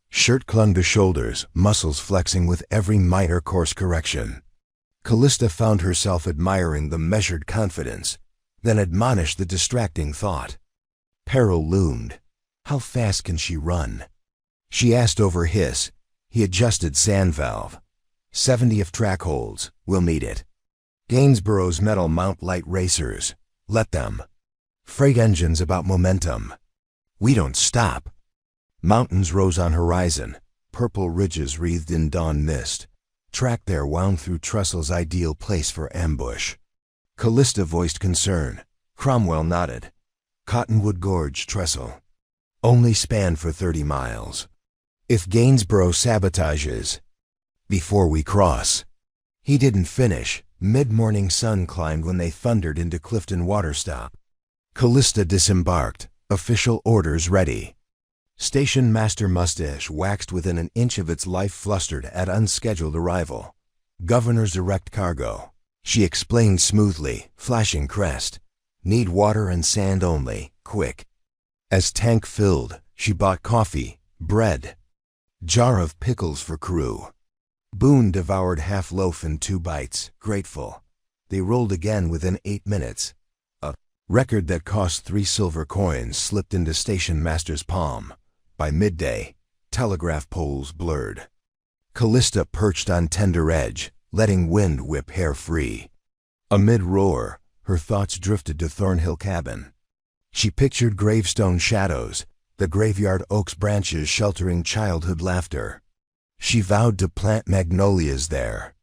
shirt clung to shoulders, muscles flexing with every minor course correction. Callista found herself admiring the measured confidence, then admonished the distracting thought. Peril loomed. How fast can she run? She asked over hiss. He adjusted sand valve. 70 if track holds. We'll need it. Gainsborough's metal mount light racers. Let them. Freight engines about momentum. We don't stop. Mountains rose on horizon. Purple ridges wreathed in dawn mist. Track there wound through Trestle's ideal place for ambush. Callista voiced concern. Cromwell nodded. Cottonwood Gorge Trestle. Only span for 30 miles. If Gainsborough sabotages. Before we cross. He didn't finish. Mid-morning sun climbed when they thundered into Clifton Water Stop. Callista disembarked. Official orders ready. Station master mustache waxed within an inch of its life, flustered at unscheduled arrival. Governor's direct cargo. She explained smoothly, flashing crest. Need water and sand only, quick. As tank filled, she bought coffee, bread. Jar of pickles for crew. Boone devoured half loaf in 2 bites, grateful. They rolled again within 8 minutes. A record that cost 3 silver coins slipped into station master's palm. By midday, telegraph poles blurred. Callista perched on tender edge, letting wind whip hair free. Amid roar, her thoughts drifted to Thornhill cabin. She pictured gravestone shadows, the graveyard oak's branches sheltering childhood laughter. She vowed to plant magnolias there.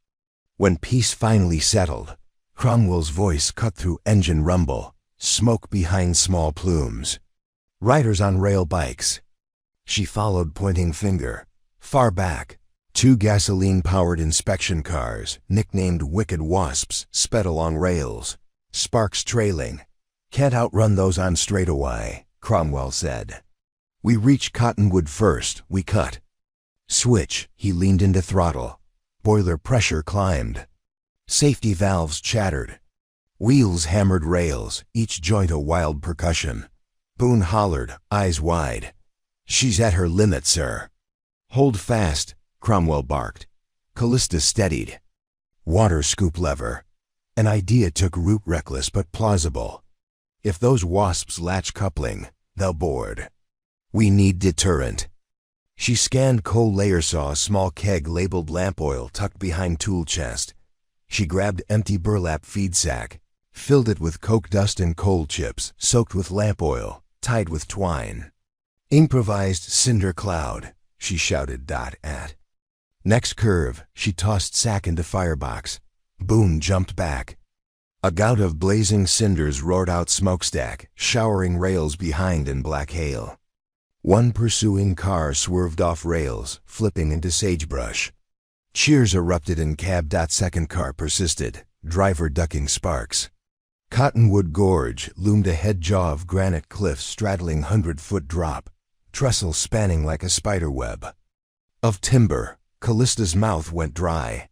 When peace finally settled, Cromwell's voice cut through engine rumble, smoke behind small plumes. Riders on rail bikes. She followed, pointing finger. Far back, 2 gasoline-powered inspection cars, nicknamed Wicked Wasps, sped along rails, sparks trailing. Can't outrun those on straightaway, Cromwell said. We reach Cottonwood first, we cut. Switch, he leaned into throttle. Boiler pressure climbed. Safety valves chattered. Wheels hammered rails, each joint a wild percussion. Boone hollered, eyes wide. She's at her limit, sir. Hold fast, Cromwell barked. Callista steadied. Water scoop lever. An idea took root, reckless but plausible. If those wasps latch coupling, they'll board. We need deterrent. She scanned coal layer, saw a small keg labeled lamp oil tucked behind tool chest. She grabbed empty burlap feed sack, filled it with coke dust and coal chips, soaked with lamp oil, tied with twine. Improvised cinder cloud, she shouted at. Next curve, she tossed sack into firebox. Boone jumped back. A gout of blazing cinders roared out smokestack, showering rails behind in black hail. One pursuing car swerved off rails, flipping into sagebrush. Cheers erupted in cab. Second car persisted, driver ducking sparks. Cottonwood Gorge loomed ahead, jaw of granite cliffs straddling 100-foot drop, trestle spanning like a spiderweb. Of timber, Callista's mouth went dry.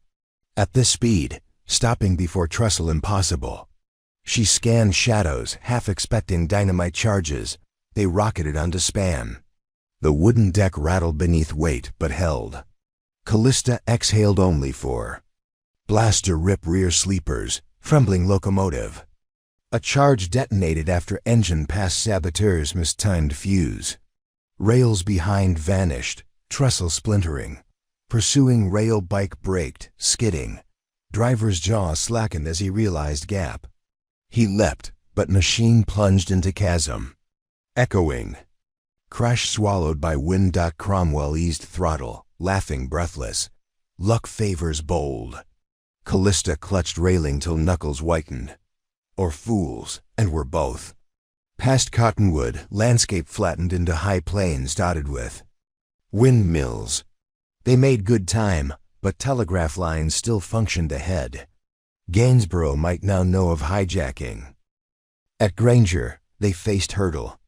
At this speed, stopping before trestle impossible. She scanned shadows, half expecting dynamite charges. They rocketed onto span. The wooden deck rattled beneath weight, but held. Callista exhaled only for blaster rip rear sleepers, trembling locomotive. A charge detonated after engine passed saboteur's mistimed fuse. Rails behind vanished, trestle splintering. Pursuing rail bike braked, skidding. Driver's jaw slackened as he realized gap. He leapt, but machine plunged into chasm. Echoing. Crash swallowed by wind. Cromwell eased throttle, laughing breathless. Luck favors bold. Callista clutched railing till knuckles whitened. Or fools, and were both. Past Cottonwood, landscape flattened into high plains dotted with windmills. They made good time, but telegraph lines still functioned ahead. Gainsborough might now know of hijacking. At Granger, they faced hurdle.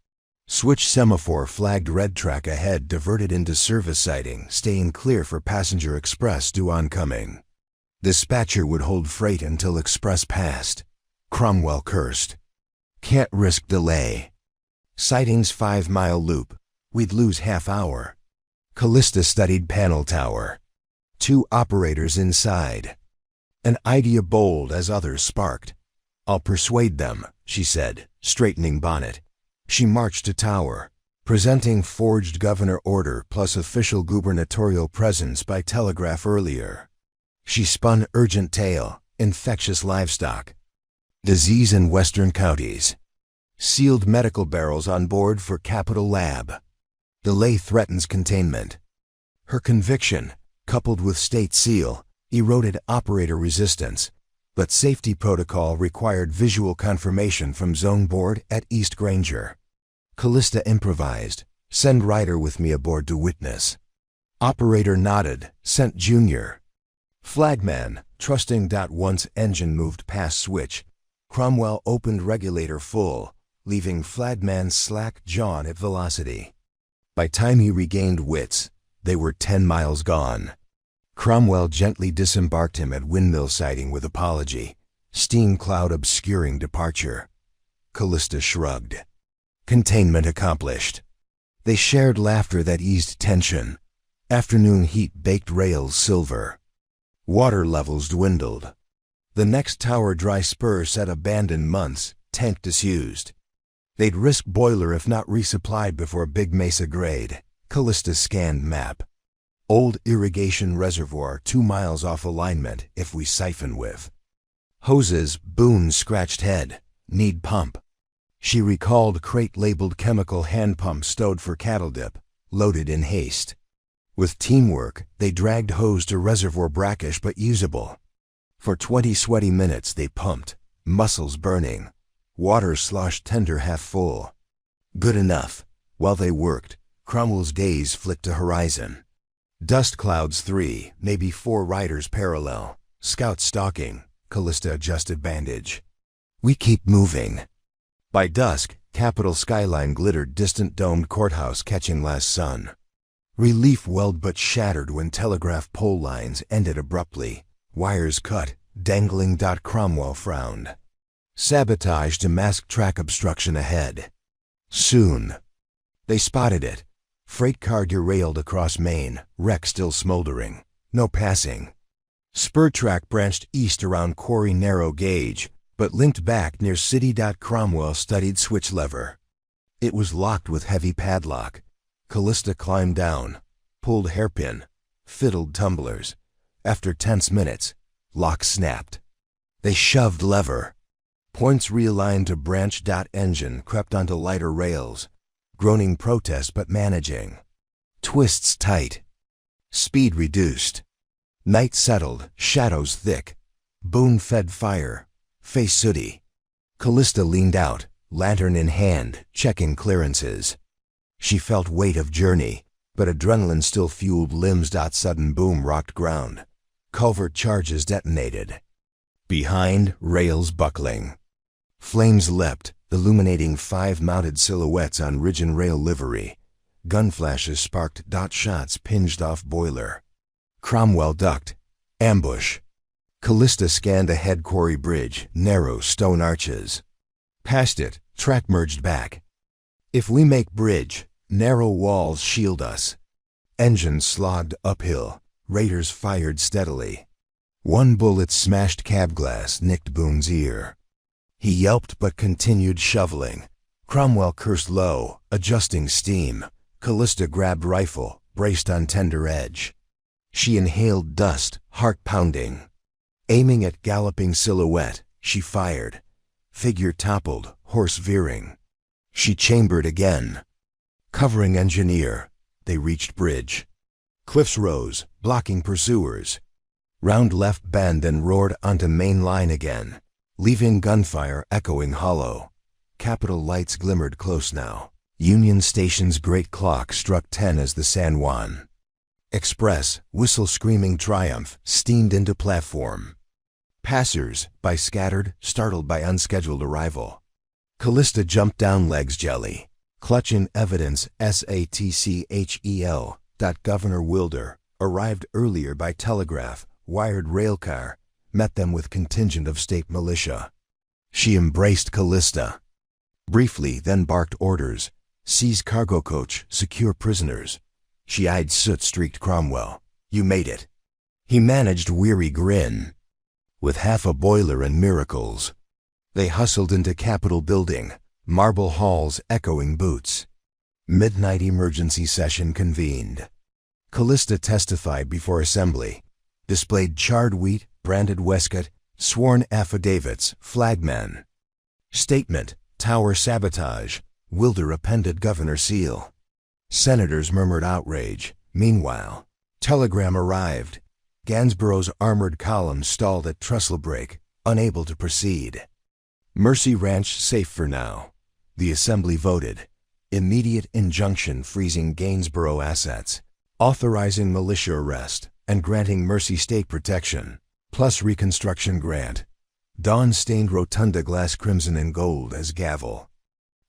Switch semaphore flagged red track ahead diverted into service siding, staying clear for passenger express due oncoming. Dispatcher would hold freight until express passed. Cromwell cursed. Can't risk delay. Siding's 5-mile loop. We'd lose half hour. Callista studied panel tower. 2 operators inside. An idea bold as others sparked. I'll persuade them, she said, straightening bonnet. She marched to tower, presenting forged governor order plus official gubernatorial presence by telegraph earlier. She spun urgent tale, infectious livestock. Disease in western counties. Sealed medical barrels on board for Capitol Lab. Delay threatens containment. Her conviction, coupled with state seal, eroded operator resistance, but safety protocol required visual confirmation from zone board at East Granger. Callista improvised, send Ryder with me aboard to witness. Operator nodded, sent Junior. Flagman, trusting. Once engine moved past switch, Cromwell opened regulator full, leaving Flagman slack jawn at velocity. By time he regained wits, they were 10 miles gone. Cromwell gently disembarked him at windmill siding with apology, steam cloud obscuring departure. Callista shrugged. Containment accomplished. They shared laughter that eased tension. Afternoon heat baked rails silver. Water levels dwindled. The next tower dry spur said abandoned months, tank disused. They'd risk boiler if not resupplied before Big Mesa grade. Callista scanned map. Old irrigation reservoir 2 miles off alignment if we siphon with. Hoses. Boone scratched head. Need pump. She recalled crate labeled chemical hand pump stowed for cattle dip, loaded in haste. With teamwork, they dragged hose to reservoir brackish but usable. For 20 sweaty minutes they pumped, muscles burning. Water sloshed tender half full. Good enough. While they worked, Cromwell's gaze flicked to horizon. Dust clouds 3, maybe 4 riders parallel. Scout stalking. Callista adjusted bandage. We keep moving. By dusk, Capitol skyline glittered, distant domed courthouse catching last sun. Relief welled but shattered when telegraph pole lines ended abruptly. Wires cut, dangling. Cromwell frowned. Sabotage to mask track obstruction ahead. Soon. They spotted it. Freight car derailed across Maine, wreck still smoldering. No passing. Spur track branched east around Quarry narrow gauge. but linked back near city. Cromwell studied switch lever. It was locked with heavy padlock. Callista climbed down, pulled hairpin, fiddled tumblers. After tense minutes, lock snapped. They shoved lever. Points realigned to branch. Engine crept onto lighter rails, groaning protest but managing. Twists tight. Speed reduced. Night settled, shadows thick. Boone fed fire, face sooty. Callista leaned out, lantern in hand, checking clearances. She felt weight of journey, but adrenaline still fueled limbs. Sudden boom rocked ground. Culvert charges detonated. Behind, rails buckling. Flames leapt, illuminating 5 mounted silhouettes on ridge and rail livery. Gun flashes sparked. Shots pinged off boiler. Cromwell ducked. Ambush. Callista scanned ahead. Quarry bridge, narrow stone arches. Past it, track merged back. If we make bridge, narrow walls shield us. Engines slogged uphill. Raiders fired steadily. One bullet smashed cab glass, nicked Boone's ear. He yelped but continued shoveling. Cromwell cursed low, adjusting steam. Callista grabbed rifle, braced on tender edge. She inhaled dust, heart pounding. Aiming at galloping silhouette, she fired. Figure toppled, horse veering. She chambered again. Covering engineer, they reached bridge. Cliffs rose, blocking pursuers. Round left bend and roared onto main line again, leaving gunfire echoing hollow. Capitol lights glimmered close now. Union Station's great clock struck 10 as the San Juan Express, whistle screaming triumph, steamed into platform. Passers, by scattered, startled by unscheduled arrival. Callista jumped down legs jelly, clutching evidence. SATCHEL. Governor Wilder arrived earlier by telegraph, wired railcar, met them with contingent of state militia. She embraced Callista. Briefly, then barked orders. Seize cargo coach, secure prisoners. She eyed soot-streaked Cromwell. You made it. He managed weary grin. With half a boiler and miracles. They hustled into Capitol building, marble halls echoing boots. Midnight emergency session convened. Callista testified before assembly, displayed charred wheat, branded waistcoat, sworn affidavits, flagmen. Statement, tower sabotage, Wilder appended governor seal. Senators murmured outrage. Meanwhile, telegram arrived. Gansborough's armored column stalled at trestle break, unable to proceed. Mercy Ranch safe for now. The assembly voted. Immediate injunction freezing Gainsborough assets, authorizing militia arrest, and granting Mercy state protection, plus reconstruction grant. Dawn stained rotunda glass crimson and gold as gavel.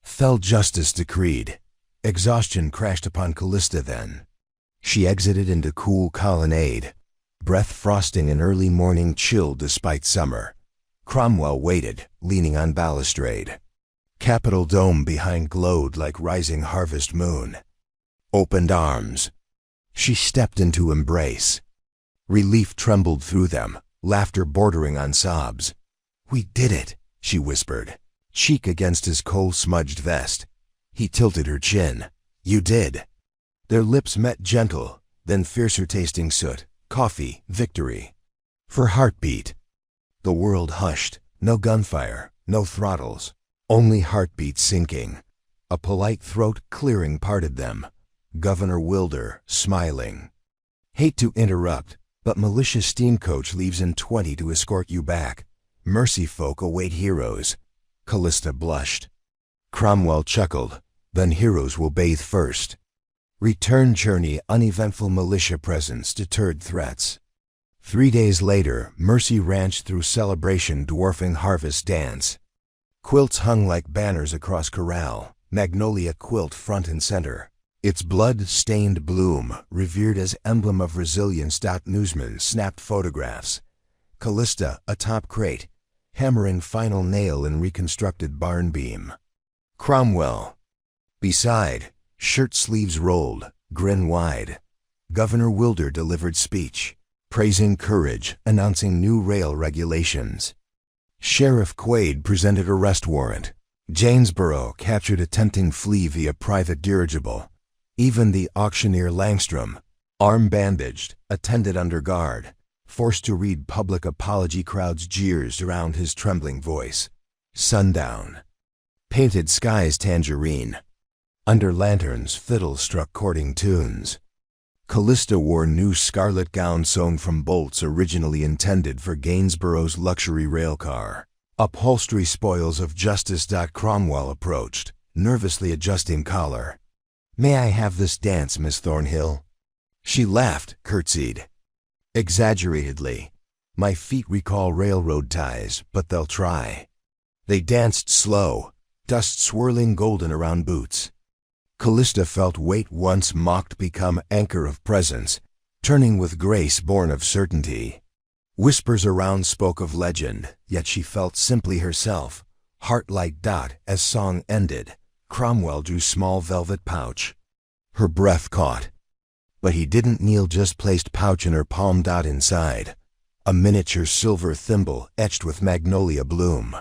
Fell justice decreed. Exhaustion crashed upon Callista then. She exited into cool colonnade, breath frosting an early morning chill despite summer. Cromwell waited, leaning on balustrade. Capitol dome behind glowed like rising harvest moon. Opened arms. She stepped into embrace. Relief trembled through them, laughter bordering on sobs. We did it, she whispered, cheek against his coal-smudged vest. He tilted her chin. You did. Their lips met gentle, then fiercer tasting soot, coffee, victory. For heartbeat. The world hushed, no gunfire, no throttles. Only heartbeat sinking. A polite throat clearing parted them. Governor Wilder, smiling. Hate to interrupt, but militia steam coach leaves in 20 to escort you back. Mercy folk await heroes. Callista blushed. Cromwell chuckled. Then heroes will bathe first. Return journey, uneventful militia presence deterred threats. 3 days later, Mercy Ranch through celebration dwarfing harvest dance. Quilts hung like banners across corral, magnolia quilt front and center. Its blood-stained bloom, revered as emblem of resilience. Newsmen snapped photographs. Callista, atop crate, hammering final nail in reconstructed barn beam. Cromwell. Beside, shirt sleeves rolled, grin wide. Governor Wilder delivered speech, praising courage, announcing new rail regulations. Sheriff Quaid presented arrest warrant. Janesboro captured attempting flee via private dirigible. Even the auctioneer Langstrom, arm bandaged, attended under guard, forced to read public apology. Crowds jeers around his trembling voice. Sundown. Painted skies tangerine. Under lanterns, fiddles struck courting tunes. Callista wore new scarlet gown sewn from bolts originally intended for Gainsborough's luxury railcar. Upholstery spoils of justice. Cromwell approached, nervously adjusting collar. "May I have this dance, Miss Thornhill?" She laughed, curtsied. Exaggeratedly. "My feet recall railroad ties, but they'll try." They danced slow, dust swirling golden around boots. Callista felt weight once mocked become anchor of presence, turning with grace born of certainty. Whispers around spoke of legend, yet she felt simply herself, heart-light. As song ended, Cromwell drew small velvet pouch. Her breath caught. But he didn't kneel, just placed pouch in her palm. Inside, a miniature silver thimble etched with magnolia bloom.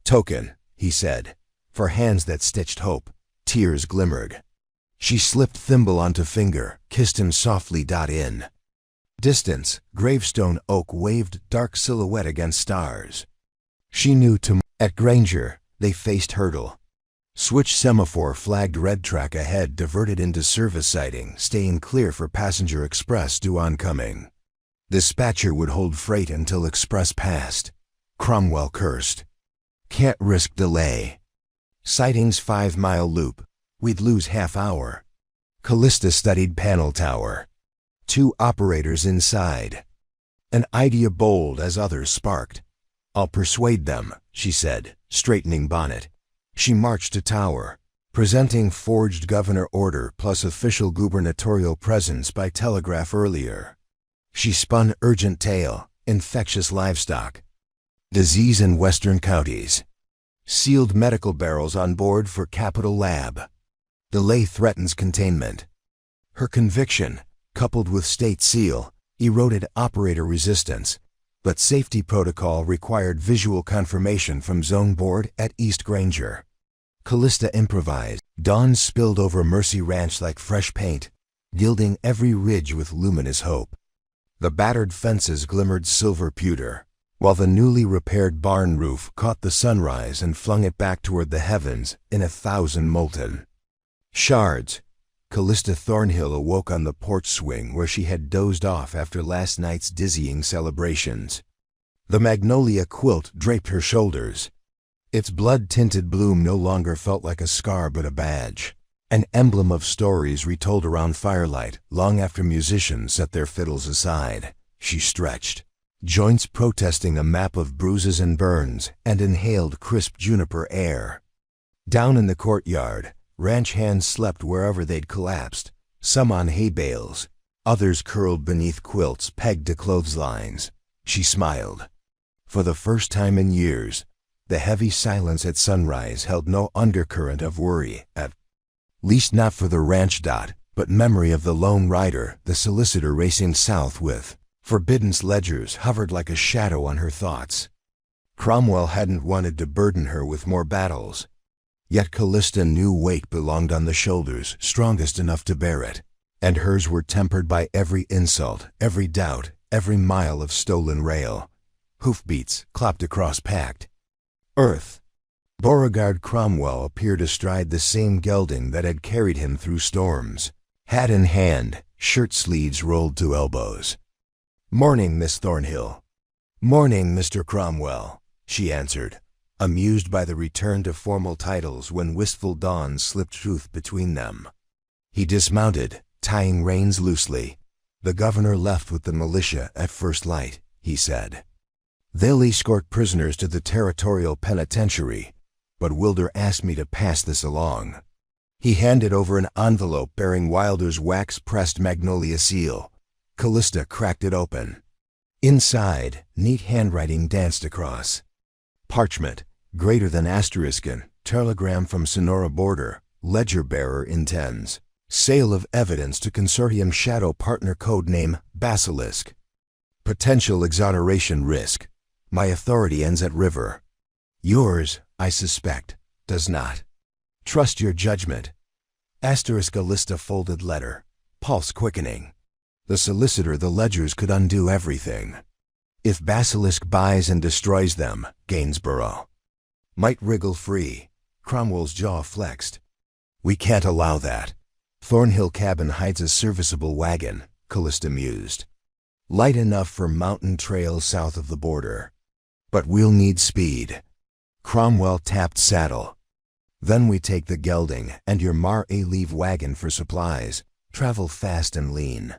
"Token," he said, "for hands that stitched hope." Tears glimmered. She slipped thimble onto finger, kissed him softly. In distance, gravestone oak waved dark silhouette against stars. She knew at Granger, they faced hurdle. Switch semaphore flagged red, track ahead diverted into service siding, staying clear for passenger express due oncoming. Dispatcher would hold freight until express passed. Cromwell cursed. "Can't risk delay." Sidings 5-mile loop. We'd lose half hour. Callista studied panel tower. 2 operators inside. An idea bold as others sparked. "I'll persuade them," she said, straightening bonnet. She marched to tower, presenting forged governor order plus official gubernatorial presence by telegraph earlier. She spun urgent tale, infectious livestock. Disease in western counties. Sealed medical barrels on board for Capitol Lab. Delay threatens containment. Her conviction, coupled with state seal, eroded operator resistance, but safety protocol required visual confirmation from zone board at East Granger. Callista improvised. Dawn spilled over Mercy Ranch like fresh paint, gilding every ridge with luminous hope. The battered fences glimmered silver pewter, while the newly repaired barn roof caught the sunrise and flung it back toward the heavens in 1,000 molten shards. Callista Thornhill awoke on the porch swing where she had dozed off after last night's dizzying celebrations. The magnolia quilt draped her shoulders. Its blood-tinted bloom no longer felt like a scar but a badge, an emblem of stories retold around firelight long after musicians set their fiddles aside. She stretched, joints protesting a map of bruises and burns, and inhaled crisp juniper air. Down in the courtyard, ranch hands slept wherever they'd collapsed, some on hay bales, others curled beneath quilts pegged to clotheslines. She smiled. For the first time in years, the heavy silence at sunrise held no undercurrent of worry, at least not for the ranch. But memory of the lone rider, the solicitor racing south with forbidden ledgers, hovered like a shadow on her thoughts. Cromwell hadn't wanted to burden her with more battles. Yet Callista knew weight belonged on the shoulders strongest enough to bear it, and hers were tempered by every insult, every doubt, every mile of stolen rail. Hoofbeats clopped across packed earth. Beauregard Cromwell appeared astride the same gelding that had carried him through storms, hat in hand, shirt sleeves rolled to elbows. "Morning, Miss Thornhill." "Morning, Mr. Cromwell," she answered, amused by the return to formal titles when wistful dawn slipped truth between them. He dismounted, tying reins loosely. "The governor left with the militia at first light," he said. "They'll escort prisoners to the territorial penitentiary, but Wilder asked me to pass this along." He handed over an envelope bearing Wilder's wax-pressed magnolia seal. Callista cracked it open. Inside, neat handwriting danced across. Parchment, greater than asteriskin, telegram from Sonora border, ledger bearer intends. Sale of evidence to consortium shadow partner code name Basilisk. Potential exoneration risk. My authority ends at river. Yours, I suspect, does not. Trust your judgment. Asterisk a list of folded letter, pulse quickening. The solicitor the ledgers could undo everything. If Basilisk buys and destroys them, Gainsborough might wriggle free. Cromwell's jaw flexed. We can't allow that. Thornhill cabin hides a serviceable wagon, Callista mused. Light enough for mountain trails south of the border. But we'll need speed. Cromwell tapped saddle. Then we take the gelding and your Mar-a-Leave wagon for supplies. Travel fast and lean.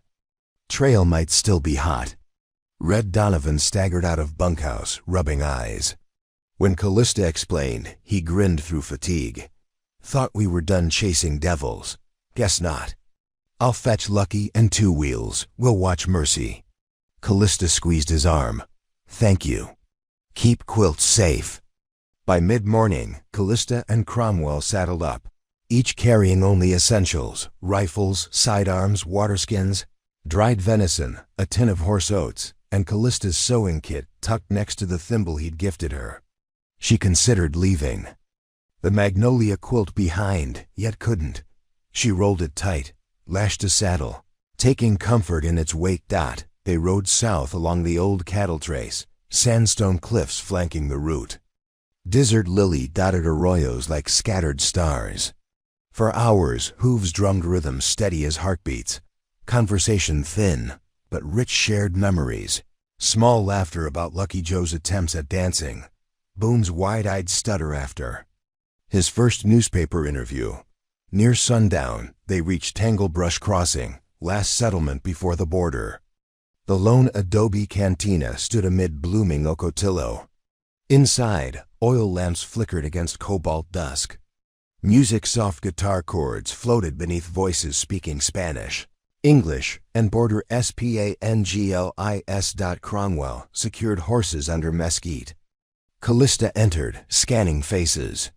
Trail might still be hot. Red Donovan staggered out of bunkhouse, rubbing eyes. When Callista explained, he grinned through fatigue. Thought we were done chasing devils. Guess not. I'll fetch Lucky and Two Wheels. We'll watch Mercy. Callista squeezed his arm. Thank you. Keep Quilt safe. By mid-morning, Callista and Cromwell saddled up, each carrying only essentials: rifles, sidearms, waterskins, dried venison, a tin of horse oats, and Callista's sewing kit tucked next to the thimble he'd gifted her. She considered leaving. The magnolia quilt behind, yet couldn't. She rolled it tight, lashed a saddle. Taking comfort in its weight. They rode south along the old cattle trace, sandstone cliffs flanking the route. Desert lily dotted arroyos like scattered stars. For hours, hooves drummed rhythms steady as heartbeats. Conversation thin, but rich shared memories. Small laughter about Lucky Joe's attempts at dancing. Boone's wide-eyed stutter after his first newspaper interview. Near sundown, they reached Tanglebrush Crossing, last settlement before the border. The lone adobe cantina stood amid blooming ocotillo. Inside, oil lamps flickered against cobalt dusk. Music-soft guitar chords floated beneath voices speaking Spanish, English, and border Spanglis. Cromwell secured horses under mesquite. Callista entered, scanning faces.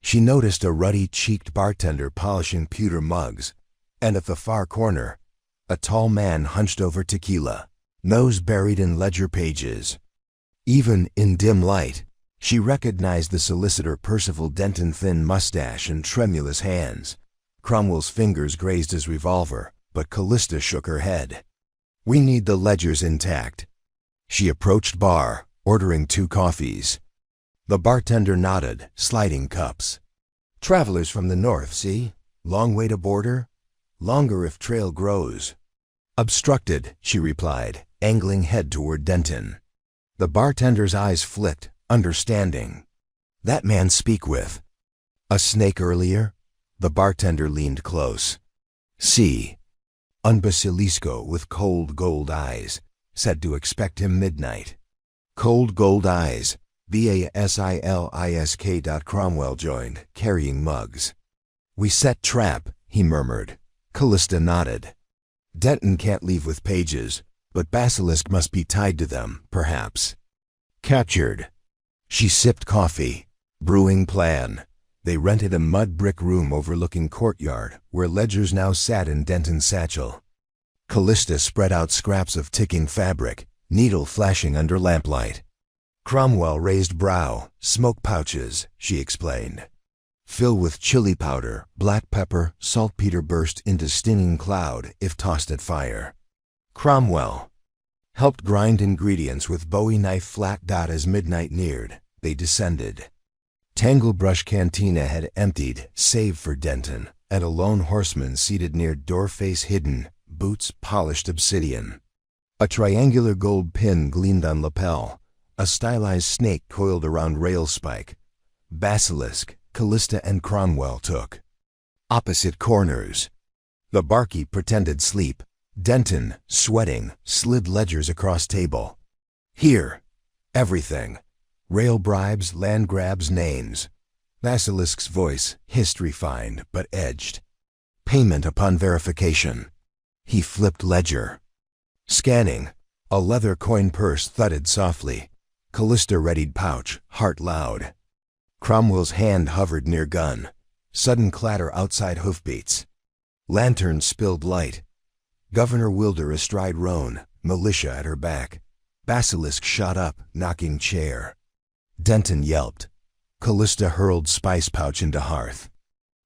She noticed a ruddy-cheeked bartender polishing pewter mugs, and at the far corner, a tall man hunched over tequila, nose buried in ledger pages. Even in dim light, she recognized the solicitor Percival Denton's thin mustache and tremulous hands. Cromwell's fingers grazed his revolver, but Callista shook her head. We need the ledgers intact. She approached bar, ordering 2 coffees. The bartender nodded, sliding cups. Travelers from the north, see? Long way to border? Longer if trail grows. Obstructed, she replied, angling head toward Denton. The bartender's eyes flicked, understanding. That man speak with. A snake earlier? The bartender leaned close. See. Un basilisco with cold gold eyes, said to expect him midnight. Cold gold eyes. Basilisk. Cromwell joined, carrying mugs. We set trap, he murmured. Callista nodded. Denton can't leave with pages, but Basilisk must be tied to them, perhaps. Captured. She sipped coffee. Brewing plan. They rented a mud brick room overlooking courtyard, where ledgers now sat in Denton's satchel. Callista spread out scraps of ticking fabric, needle flashing under lamplight. Cromwell raised brow. Smoke pouches, she explained. Fill with chili powder, black pepper, saltpeter burst into stinging cloud if tossed at fire. Cromwell helped grind ingredients with bowie knife flat. As midnight neared, they descended. Tanglebrush Cantina had emptied, save for Denton, and a lone horseman seated near door face hidden, boots polished obsidian. A triangular gold pin gleamed on lapel. A stylized snake coiled around rail spike. Basilisk, Callista and Cromwell took. Opposite corners. The barkeep pretended sleep. Denton, sweating, slid ledgers across table. Here. Everything. Rail bribes, land grabs, names. Basilisk's voice, history-fined but edged. Payment upon verification. He flipped ledger. Scanning. A leather coin purse thudded softly. Callista readied pouch, heart loud. Cromwell's hand hovered near gun. Sudden clatter outside hoofbeats. Lantern spilled light. Governor Wilder astride roan, militia at her back. Basilisk shot up, knocking chair. Denton yelped. Callista hurled spice pouch into hearth.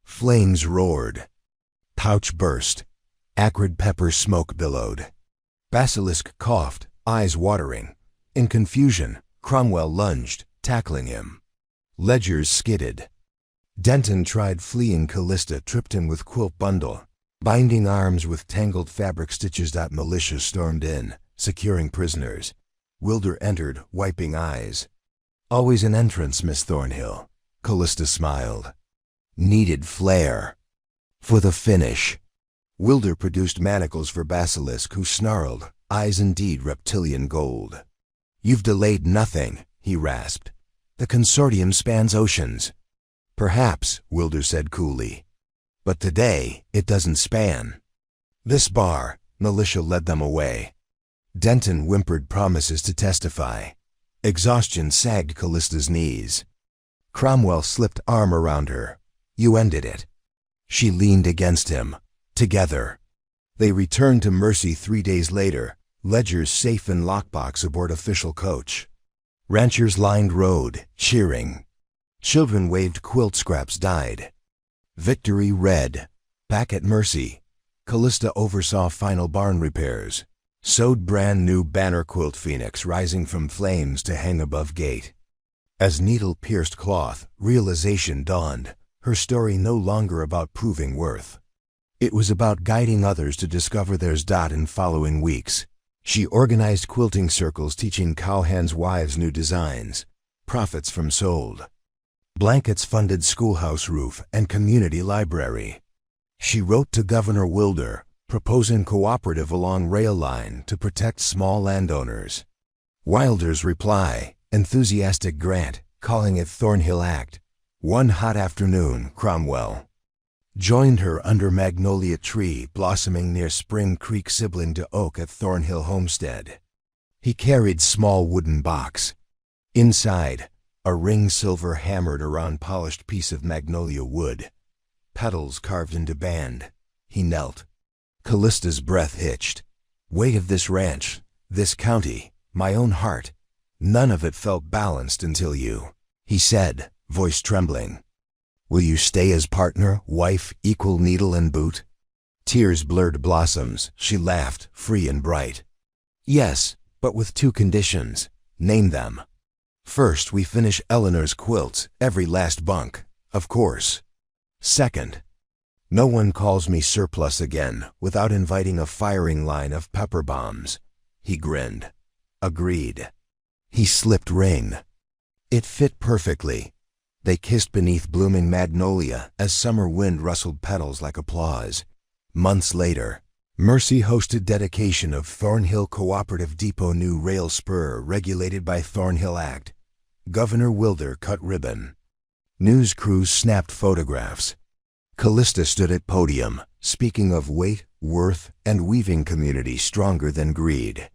Flames roared. Pouch burst. Acrid pepper smoke billowed. Basilisk coughed, eyes watering. In confusion, Cromwell lunged, tackling him. Ledgers skidded. Denton tried fleeing. Callista tripped him with quilt bundle. Binding arms with tangled fabric stitches. Militia stormed in, securing prisoners. Wilder entered, wiping eyes. Always an entrance, Miss Thornhill. Callista smiled. Needed flair. For the finish. Wilder produced manacles for Basilisk, who snarled, eyes indeed reptilian gold. You've delayed nothing, he rasped. The consortium spans oceans. Perhaps, Wilder said coolly. But today, it doesn't span. This bar, militia led them away. Denton whimpered promises to testify. Exhaustion sagged Callista's knees. Cromwell slipped arm around her. You ended it. She leaned against him. Together. They returned to Mercy 3 days later, Ledgers safe in lockbox aboard official coach. Ranchers lined road, cheering. Children waved quilt scraps died. Victory read. Back at Mercy, Callista oversaw final barn repairs. Sewed brand new banner quilt phoenix rising from flames to hang above gate. As needle pierced cloth, realization dawned, her story no longer about proving worth. It was about guiding others to discover theirs. In following weeks, she organized quilting circles teaching cowhands' wives new designs, profits from sold. Blankets funded schoolhouse roof and community library. She wrote to Governor Wilder, proposing cooperative along rail line to protect small landowners. Wilder's reply, enthusiastic grant, calling it Thornhill Act. One hot afternoon, Cromwell joined her under magnolia tree blossoming near Spring Creek, sibling to oak at Thornhill Homestead. He carried small wooden box. Inside, a ring silver hammered around polished piece of magnolia wood. Petals carved into band. He knelt. Callista's breath hitched. Weight of this ranch, this county, my own heart. None of it felt balanced until you. He said, voice trembling. Will you stay as partner, wife, equal needle and boot? Tears blurred blossoms. She laughed, free and bright. Yes, but with 2 conditions. Name them. First, we finish Eleanor's quilts, every last bunk, of course. Second, no one calls me surplus again without inviting a firing line of pepper bombs. He grinned. Agreed. He slipped ring. It fit perfectly. They kissed beneath blooming magnolia as summer wind rustled petals like applause. Months later, Mercy hosted dedication of Thornhill Cooperative Depot new rail spur regulated by Thornhill Act. Governor Wilder cut ribbon. News crews snapped photographs. Callista stood at podium, speaking of weight, worth, and weaving community stronger than greed.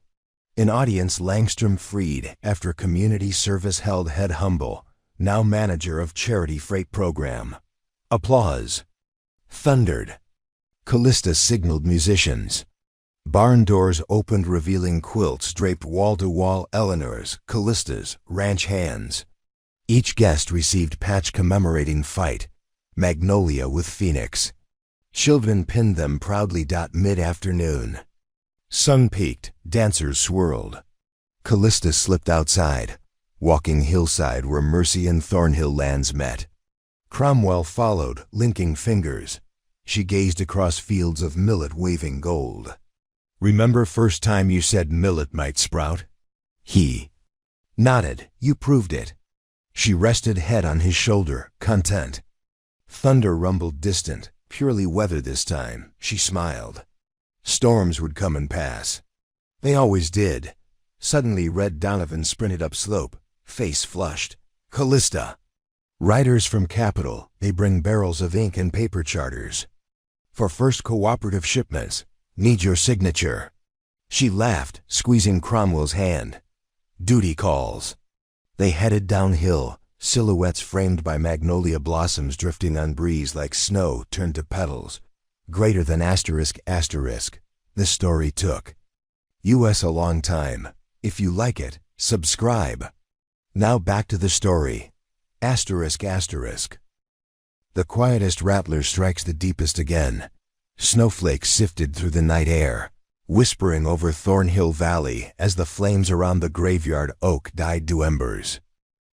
In audience, Langstrom Freed, after community service, held head humble, now manager of charity freight program. Applause thundered. Callista signaled musicians. Barn doors opened revealing quilts draped wall-to-wall Eleanor's, Callista's, ranch hands. Each guest received patch commemorating fight, magnolia with phoenix. Children pinned them proudly. Mid-afternoon. Sun peaked, dancers swirled. Callista slipped outside, walking hillside where Mercy and Thornhill lands met. Cromwell followed, linking fingers. She gazed across fields of millet waving gold. Remember first time you said millet might sprout? He nodded. You proved it. She rested head on his shoulder, content. Thunder rumbled distant, purely weather this time, she smiled. Storms would come and pass. They always did. Suddenly Red Donovan sprinted up slope, face flushed. Callista. Riders from Capitol, they bring barrels of ink and paper charters. For first cooperative shipments, need your signature. She laughed, squeezing Cromwell's hand. Duty calls. They headed downhill, silhouettes framed by magnolia blossoms drifting on breeze like snow turned to petals. Greater than ***, the story took. U.S. a long time, If you like it, subscribe. Now back to the story. Asterisk asterisk. The quietest rattler strikes the deepest again. Snowflakes sifted through the night air, whispering over Thornhill Valley as the flames around the graveyard oak died to embers.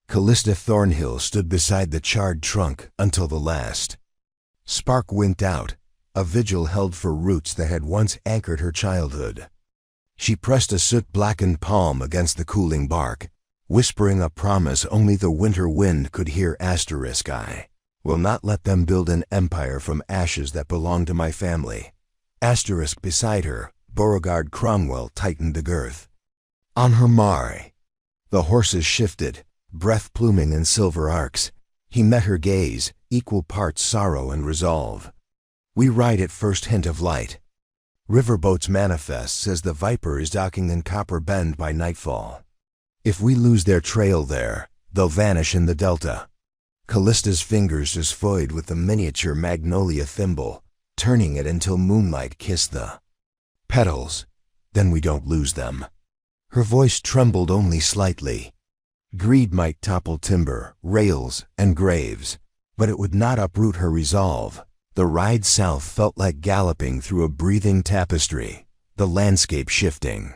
Callista Thornhill stood beside the charred trunk until the last spark winked out, a vigil held for roots that had once anchored her childhood. She pressed a soot-blackened palm against the cooling bark, whispering a promise only the winter wind could hear. I will not let them build an empire from ashes that belong to my family. Beside her, Beauregard Cromwell tightened the girth. On her marry. The horses shifted, breath pluming in silver arcs. He met her gaze, equal parts sorrow and resolve. We ride at first hint of light. Riverboats manifests as the Viper is docking in Copper Bend by nightfall. If we lose their trail there, they'll vanish in the delta. Callista's fingers just toyed with the miniature magnolia thimble, turning it until moonlight kissed the petals. Then we don't lose them. Her voice trembled only slightly. Greed might topple timber, rails, and graves, but it would not uproot her resolve. The ride south felt like galloping through a breathing tapestry, the landscape shifting.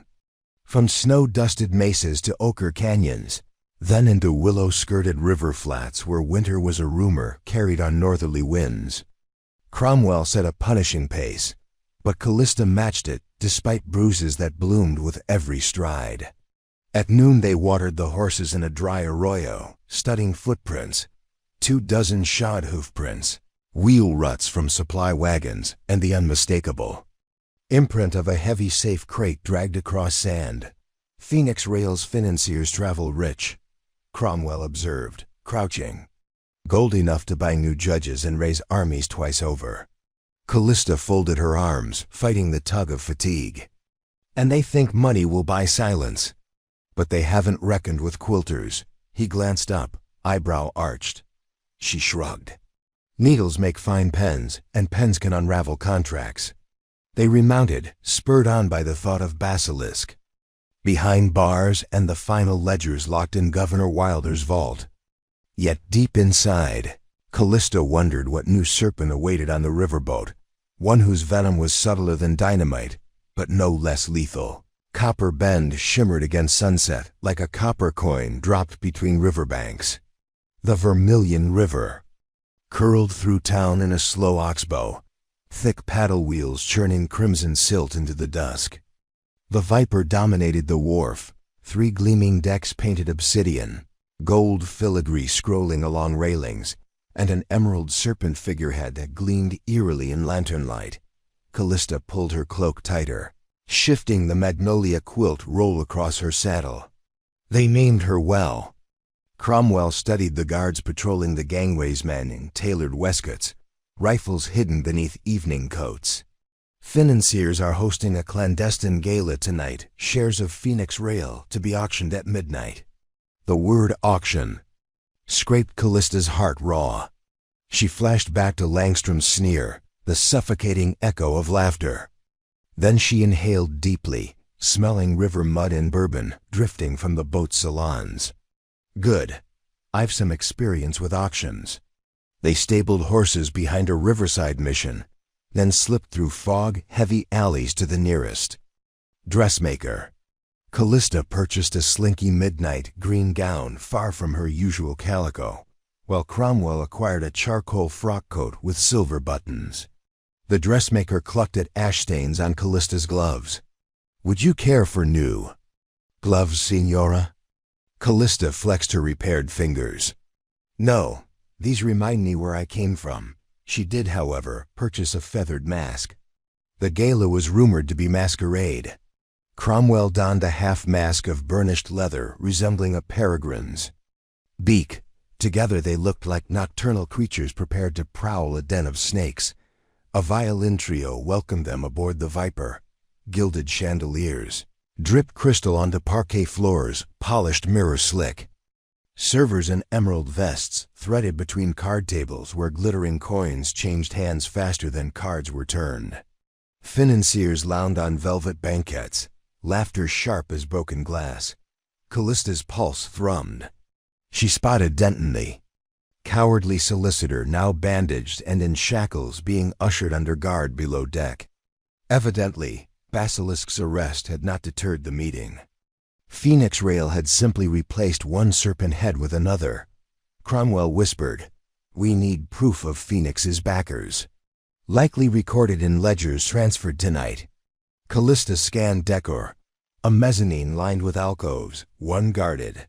From snow-dusted mesas to ochre canyons, then into willow-skirted river flats where winter was a rumor carried on northerly winds. Cromwell set a punishing pace, but Callista matched it despite bruises that bloomed with every stride. At noon they watered the horses in a dry arroyo, studying footprints, 24 shod hoofprints, wheel ruts from supply wagons, and the unmistakable imprint of a heavy safe crate dragged across sand. Phoenix Rail's financiers travel rich, Cromwell observed, crouching. Gold enough to buy new judges and raise armies twice over. Callista folded her arms, fighting the tug of fatigue. And they think money will buy silence. But they haven't reckoned with quilters. He glanced up, eyebrow arched. She shrugged. Needles make fine pens, and pens can unravel contracts. They remounted, spurred on by the thought of basilisk. Behind bars and the final ledgers locked in Governor Wilder's vault. Yet deep inside, Callista wondered what new serpent awaited on the riverboat, one whose venom was subtler than dynamite, but no less lethal. Copper Bend shimmered against sunset like a copper coin dropped between riverbanks. The Vermilion River curled through town in a slow oxbow, thick paddle wheels churning crimson silt into the dusk. The Viper dominated the wharf, 3 gleaming decks painted obsidian, gold filigree scrolling along railings, and an emerald serpent figurehead that gleamed eerily in lantern light. Callista pulled her cloak tighter, shifting the magnolia quilt roll across her saddle. They named her well. Cromwell studied the guards patrolling the gangways, men in tailored waistcoats, rifles hidden beneath evening coats. Financiers are hosting a clandestine gala tonight, shares of Phoenix Rail to be auctioned at midnight. The word auction scraped Callista's heart raw. She flashed back to Langstrom's sneer, the suffocating echo of laughter. Then she inhaled deeply, smelling river mud and bourbon drifting from the boat's salons. Good. I've some experience with auctions. They stabled horses behind a riverside mission, then slipped through fog-heavy alleys to the nearest dressmaker. Callista purchased a slinky midnight green gown far from her usual calico, while Cromwell acquired a charcoal frock coat with silver buttons. The dressmaker clucked at ash stains on Callista's gloves. Would you care for new gloves, Signora? Callista flexed her repaired fingers. No, these remind me where I came from. She did, however, purchase a feathered mask. The gala was rumored to be masquerade. Cromwell donned a half-mask of burnished leather resembling a peregrine's beak. Together they looked like nocturnal creatures prepared to prowl a den of snakes. A violin trio welcomed them aboard the Viper. Gilded chandeliers dripped crystal onto parquet floors, polished mirror slick. Servers in emerald vests threaded between card tables where glittering coins changed hands faster than cards were turned. Financiers lounged on velvet banquettes, laughter sharp as broken glass. Callista's pulse thrummed. She spotted Denton, the cowardly solicitor, now bandaged and in shackles, being ushered under guard below deck. Evidently, Basilisk's arrest had not deterred the meeting. Phoenix Rail had simply replaced one serpent head with another. Cromwell whispered, "We need proof of Phoenix's backers. Likely recorded in ledgers transferred tonight." Callista scanned decor. A mezzanine lined with alcoves, one guarded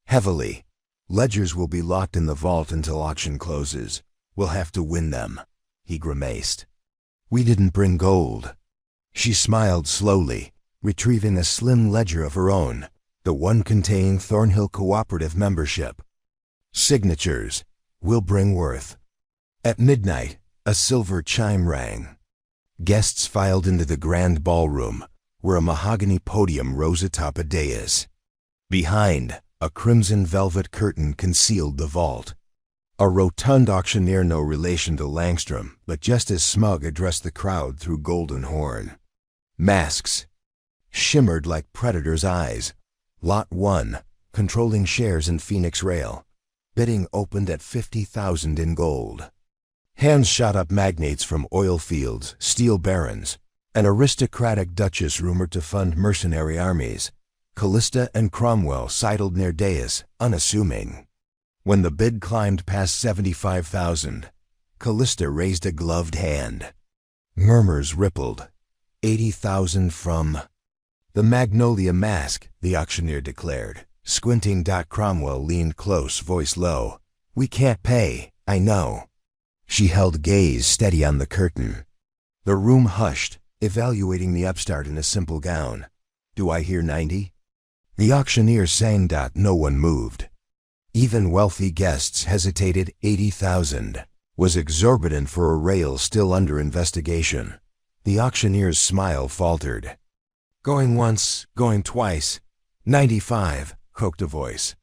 heavily. "Ledgers will be locked in the vault until auction closes. We'll have to win them," he grimaced. "We didn't bring gold." She smiled slowly, retrieving a slim ledger of her own, the one containing Thornhill Cooperative membership. "Signatures. We'll bring worth." At midnight, a silver chime rang. Guests filed into the grand ballroom, where a mahogany podium rose atop a dais. Behind, a crimson velvet curtain concealed the vault. A rotund auctioneer, no relation to Langstrom, but just as smug, addressed the crowd through golden horn. Masks shimmered like predators' eyes. Lot 1, controlling shares in Phoenix Rail. Bidding opened at 50,000 in gold. Hands shot up. Magnates from oil fields, steel barons, an aristocratic duchess rumored to fund mercenary armies. Callista and Cromwell sidled near dais, unassuming. When the bid climbed past 75,000, Callista raised a gloved hand. Murmurs rippled. 80,000 from the Magnolia Mask, the auctioneer declared, squinting. Cromwell leaned close, voice low. "We can't pay, I know." She held gaze steady on the curtain. The room hushed, evaluating the upstart in a simple gown. "Do I hear 90? The auctioneer sang. No one moved. Even wealthy guests hesitated. 80,000 was exorbitant for a rail still under investigation. The auctioneer's smile faltered. "Going once, going twice. 95, croaked a voice.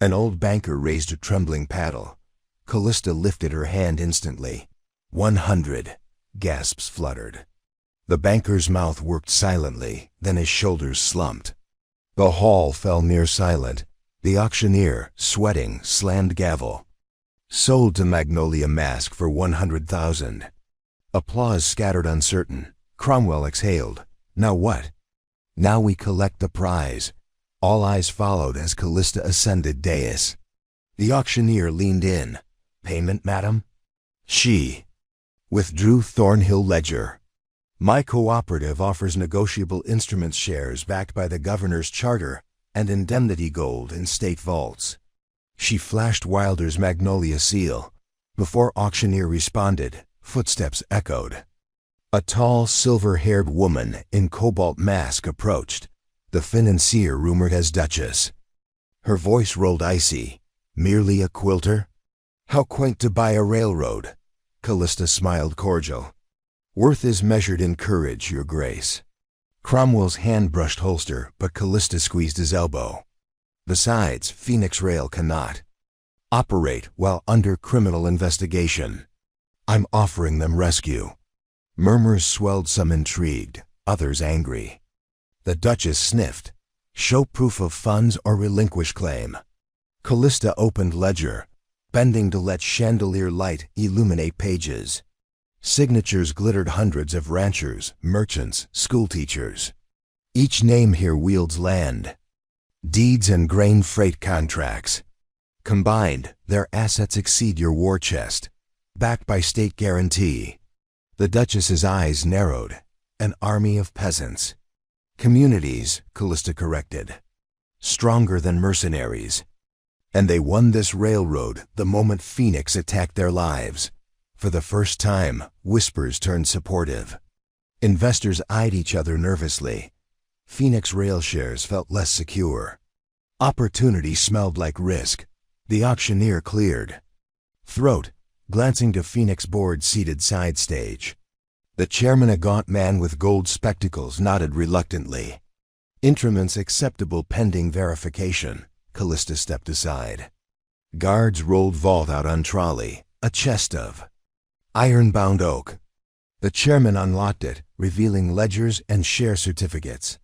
An old banker raised a trembling paddle. Callista lifted her hand instantly. 100, gasps fluttered. The banker's mouth worked silently, then his shoulders slumped. The hall fell near silent. The auctioneer, sweating, slammed gavel. "Sold to Magnolia Mask for 100,000. Applause scattered uncertain. Cromwell exhaled. "Now what?" "Now we collect the prize." All eyes followed as Callista ascended dais. The auctioneer leaned in. "Payment, madam?" She withdrew Thornhill ledger. "My cooperative offers negotiable instruments shares backed by the governor's charter and indemnity gold in state vaults." She flashed Wilder's Magnolia seal. Before auctioneer responded, footsteps echoed. A tall, silver-haired woman in cobalt mask approached, the financier rumored as Duchess. Her voice rolled icy. "Merely a quilter?" "How quaint to buy a railroad." Callista smiled cordial. "Worth is measured in courage, your grace." Cromwell's hand brushed holster, but Callista squeezed his elbow. "Besides, Phoenix Rail cannot operate while under criminal investigation. I'm offering them rescue." Murmurs swelled, some intrigued, others angry. The Duchess sniffed. "Show proof of funds or relinquish claim." Callista opened ledger, bending to let chandelier light illuminate pages. Signatures glittered. Hundreds of ranchers, merchants, schoolteachers. Each name here wields land, deeds and grain freight contracts. Combined, their assets exceed your war chest, backed by state guarantee. The Duchess's eyes narrowed. "An army of peasants." "Communities," Callista corrected. "Stronger than mercenaries. And they won this railroad the moment Phoenix attacked their lives." For the first time, whispers turned supportive. Investors eyed each other nervously. Phoenix Rail shares felt less secure. Opportunity smelled like risk. The auctioneer cleared throat, glancing to Phoenix board seated side stage. The chairman, a gaunt man with gold spectacles, nodded reluctantly. "Instruments acceptable pending verification." Callista stepped aside. Guards rolled vault out on trolley, a chest of iron-bound oak. The chairman unlocked it, revealing ledgers and share certificates.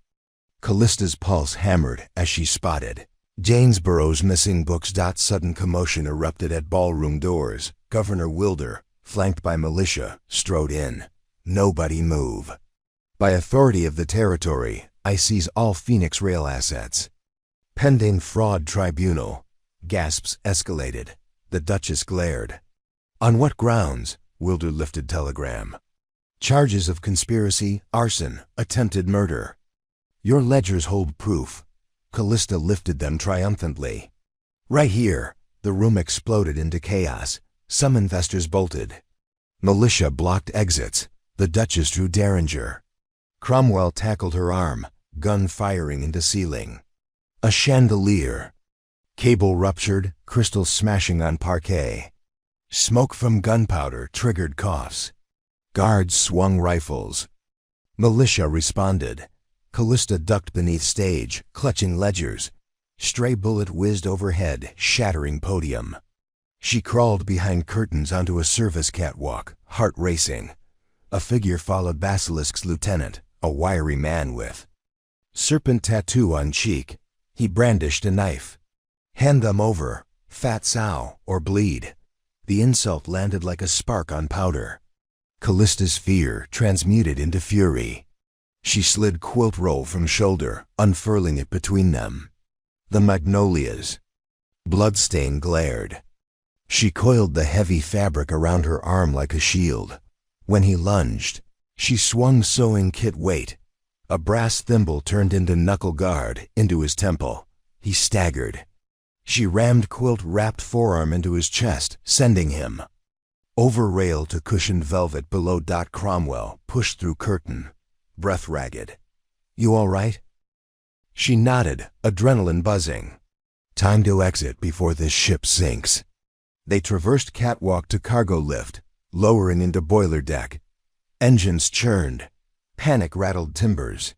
Callista's pulse hammered as she spotted Janesboro's missing books. Sudden commotion erupted at ballroom doors. Governor Wilder, flanked by militia, strode in. Nobody move. By authority of the territory, I seize all Phoenix Rail assets. Pending fraud tribunal. Gasps escalated. The Duchess glared. On what grounds? Wilder lifted telegram. Charges of conspiracy, arson, attempted murder. Your ledgers hold proof. Callista lifted them triumphantly. Right here. The room exploded into chaos. Some investors bolted. Militia blocked exits. The Duchess drew Derringer. Cromwell tackled her arm, gun firing into ceiling. A chandelier. Cable ruptured, crystals smashing on parquet. Smoke from gunpowder triggered coughs. Guards swung rifles. Militia responded. Callista ducked beneath stage, clutching ledgers. Stray bullet whizzed overhead, shattering podium. She crawled behind curtains onto a service catwalk, heart racing. A figure followed Basilisk's lieutenant, a wiry man with serpent tattoo on cheek. He brandished a knife. Hand them over, fat sow, or bleed. The insult landed like a spark on powder. Callista's fear transmuted into fury. She slid quilt roll from shoulder, unfurling it between them. The magnolias. Bloodstain glared. She coiled the heavy fabric around her arm like a shield. When he lunged, she swung sewing kit weight. A brass thimble turned into knuckle guard, into his temple. He staggered. She rammed quilt-wrapped forearm into his chest, sending him over rail to cushioned velvet below. Cromwell pushed through curtain, breath ragged. You all right? She nodded, adrenaline buzzing. Time to exit before this ship sinks. They traversed catwalk to cargo lift, lowering into boiler deck. Engines churned. Panic rattled timbers.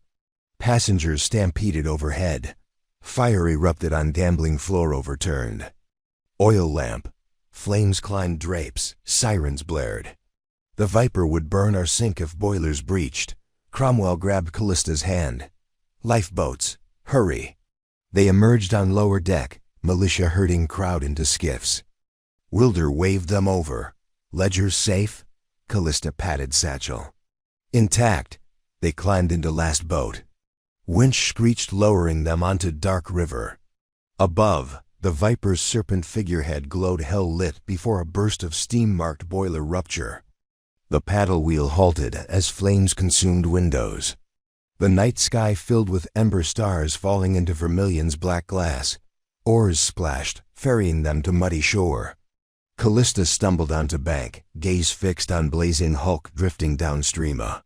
Passengers stampeded overhead. Fire erupted on gambling floor overturned. Oil lamp. Flames climbed drapes. Sirens blared. The Viper would burn or sink if boilers breached. Cromwell grabbed Callista's hand. Lifeboats. Hurry. They emerged on lower deck, militia herding crowd into skiffs. Wilder waved them over. Ledgers safe? Callista patted satchel. Intact. They climbed into last boat. Winch screeched, lowering them onto dark river. Above, the Viper's serpent figurehead glowed hell-lit before a burst of steam-marked boiler rupture. The paddle wheel halted as flames consumed windows. The night sky filled with ember stars falling into Vermilion's black glass. Oars splashed, ferrying them to muddy shore. Callista stumbled onto bank, gaze fixed on blazing hulk drifting downstream. A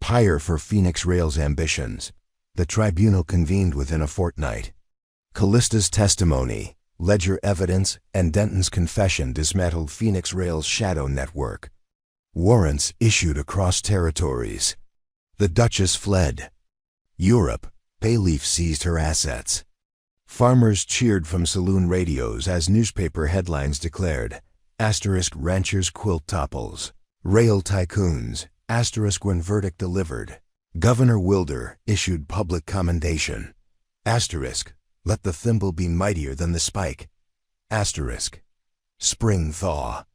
pyre for Phoenix Rail's ambitions. The tribunal convened within a fortnight. Callista's testimony, ledger evidence, and Denton's confession dismantled Phoenix Rail's shadow network. Warrants issued across territories. The Duchess fled. Europe, Bayleaf seized her assets. Farmers cheered from saloon radios as newspaper headlines declared, * ranchers quilt topples. Rail tycoons, * when verdict delivered. Governor Wilder issued public commendation. * let the thimble be mightier than the spike. * spring thaw.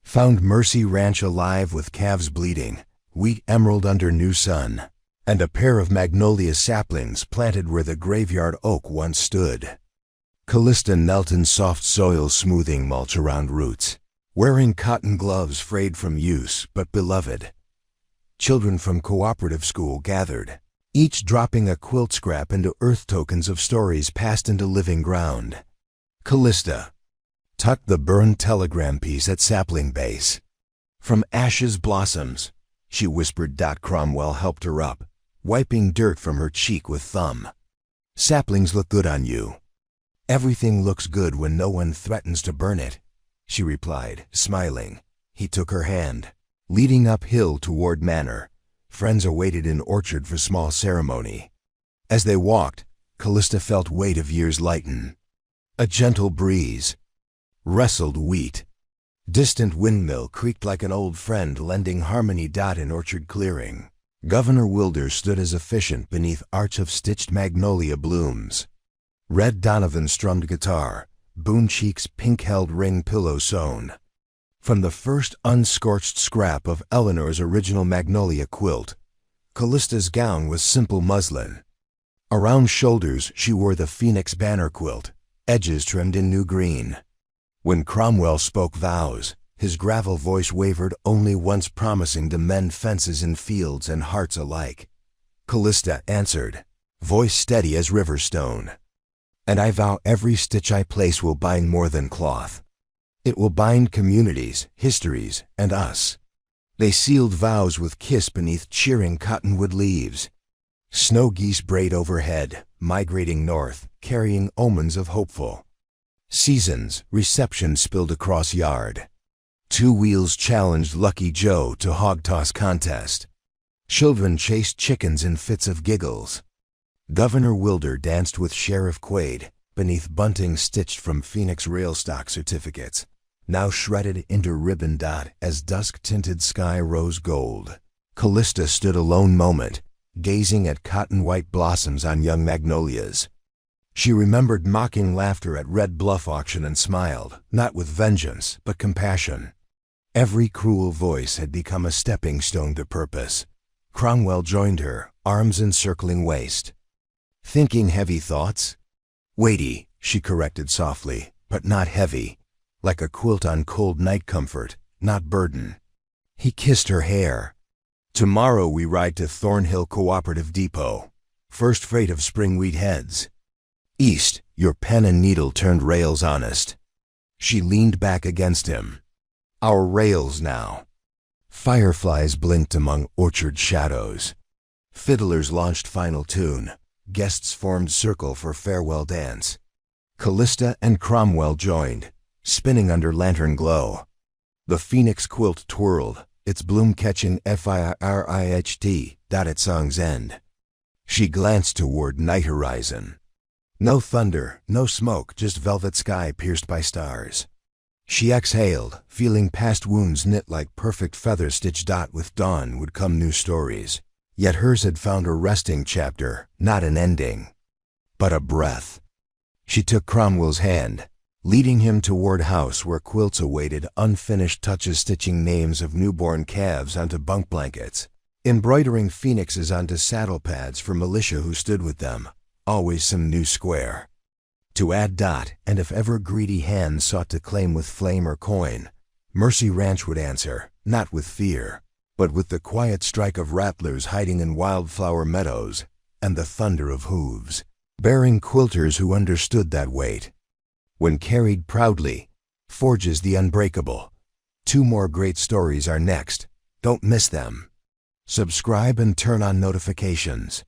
Found Mercy Ranch alive with calves bleeding, wheat emerald under new sun, and a pair of magnolia saplings planted where the graveyard oak once stood. Callista knelt in soft soil, smoothing mulch around roots, wearing cotton gloves frayed from use but beloved. Children from cooperative school gathered, each dropping a quilt scrap into earth tokens of stories passed into living ground. Callista tucked the burned telegram piece at sapling base. From ashes blossoms, she whispered. Cromwell helped her up, wiping dirt from her cheek with thumb. Saplings look good on you. Everything looks good when no one threatens to burn it, she replied, smiling. He took her hand, leading uphill toward Manor. Friends awaited in orchard for small ceremony. As they walked, Callista felt weight of years lighten. A gentle breeze rustled wheat. Distant windmill creaked like an old friend lending harmony. In orchard clearing, Governor Wilder stood as efficient beneath arch of stitched magnolia blooms. Red Donovan strummed guitar, Boone Cheek's pink-held ring pillow sewn. From the first unscorched scrap of Eleanor's original magnolia quilt, Callista's gown was simple muslin. Around shoulders she wore the Phoenix banner quilt, edges trimmed in new green. When Cromwell spoke vows, his gravel voice wavered only once, promising to mend fences in fields and hearts alike. Callista answered, voice steady as river stone. And I vow every stitch I place will bind more than cloth. It will bind communities, histories, and us. They sealed vows with kiss beneath cheering cottonwood leaves. Snow geese brayed overhead, migrating north, carrying omens of hopeful seasons. Reception spilled across yard. Two wheels challenged Lucky Joe to hog toss contest. Children chased chickens in fits of giggles. Governor Wilder danced with Sheriff Quaid beneath bunting stitched from Phoenix railstock certificates, now shredded into ribbon dot as dusk-tinted sky rose gold. Callista stood a lone moment, gazing at cotton-white blossoms on young magnolias. She remembered mocking laughter at Red Bluff auction and smiled, not with vengeance, but compassion. Every cruel voice had become a stepping stone to purpose. Cromwell joined her, arms encircling waist. Thinking heavy thoughts? Weighty, she corrected softly, but not heavy. Like a quilt on cold night comfort, not burden. He kissed her hair. Tomorrow we ride to Thornhill Cooperative Depot. First freight of spring wheat heads. East, your pen and needle turned rails honest. She leaned back against him. Our rails now. Fireflies blinked among orchard shadows. Fiddlers launched final tune. Guests formed circle for farewell dance. Callista and Cromwell joined, spinning under lantern glow. The Phoenix quilt twirled, its bloom catching FIRIHT at song's end. She glanced toward night horizon. No thunder, no smoke, just velvet sky pierced by stars. She exhaled, feeling past wounds knit like perfect feather stitch. With dawn would come new stories. Yet hers had found a resting chapter, not an ending, but a breath. She took Cromwell's hand, leading him toward house where quilts awaited unfinished touches, stitching names of newborn calves onto bunk blankets, embroidering phoenixes onto saddle pads for militia who stood with them, always some new square to add. And if ever greedy hands sought to claim with flame or coin, Mercy Ranch would answer, not with fear, but with the quiet strike of rattlers hiding in wildflower meadows, and the thunder of hooves, bearing quilters who understood that weight. When carried proudly, forges the unbreakable. 2 more great stories are next. Don't miss them. Subscribe and turn on notifications.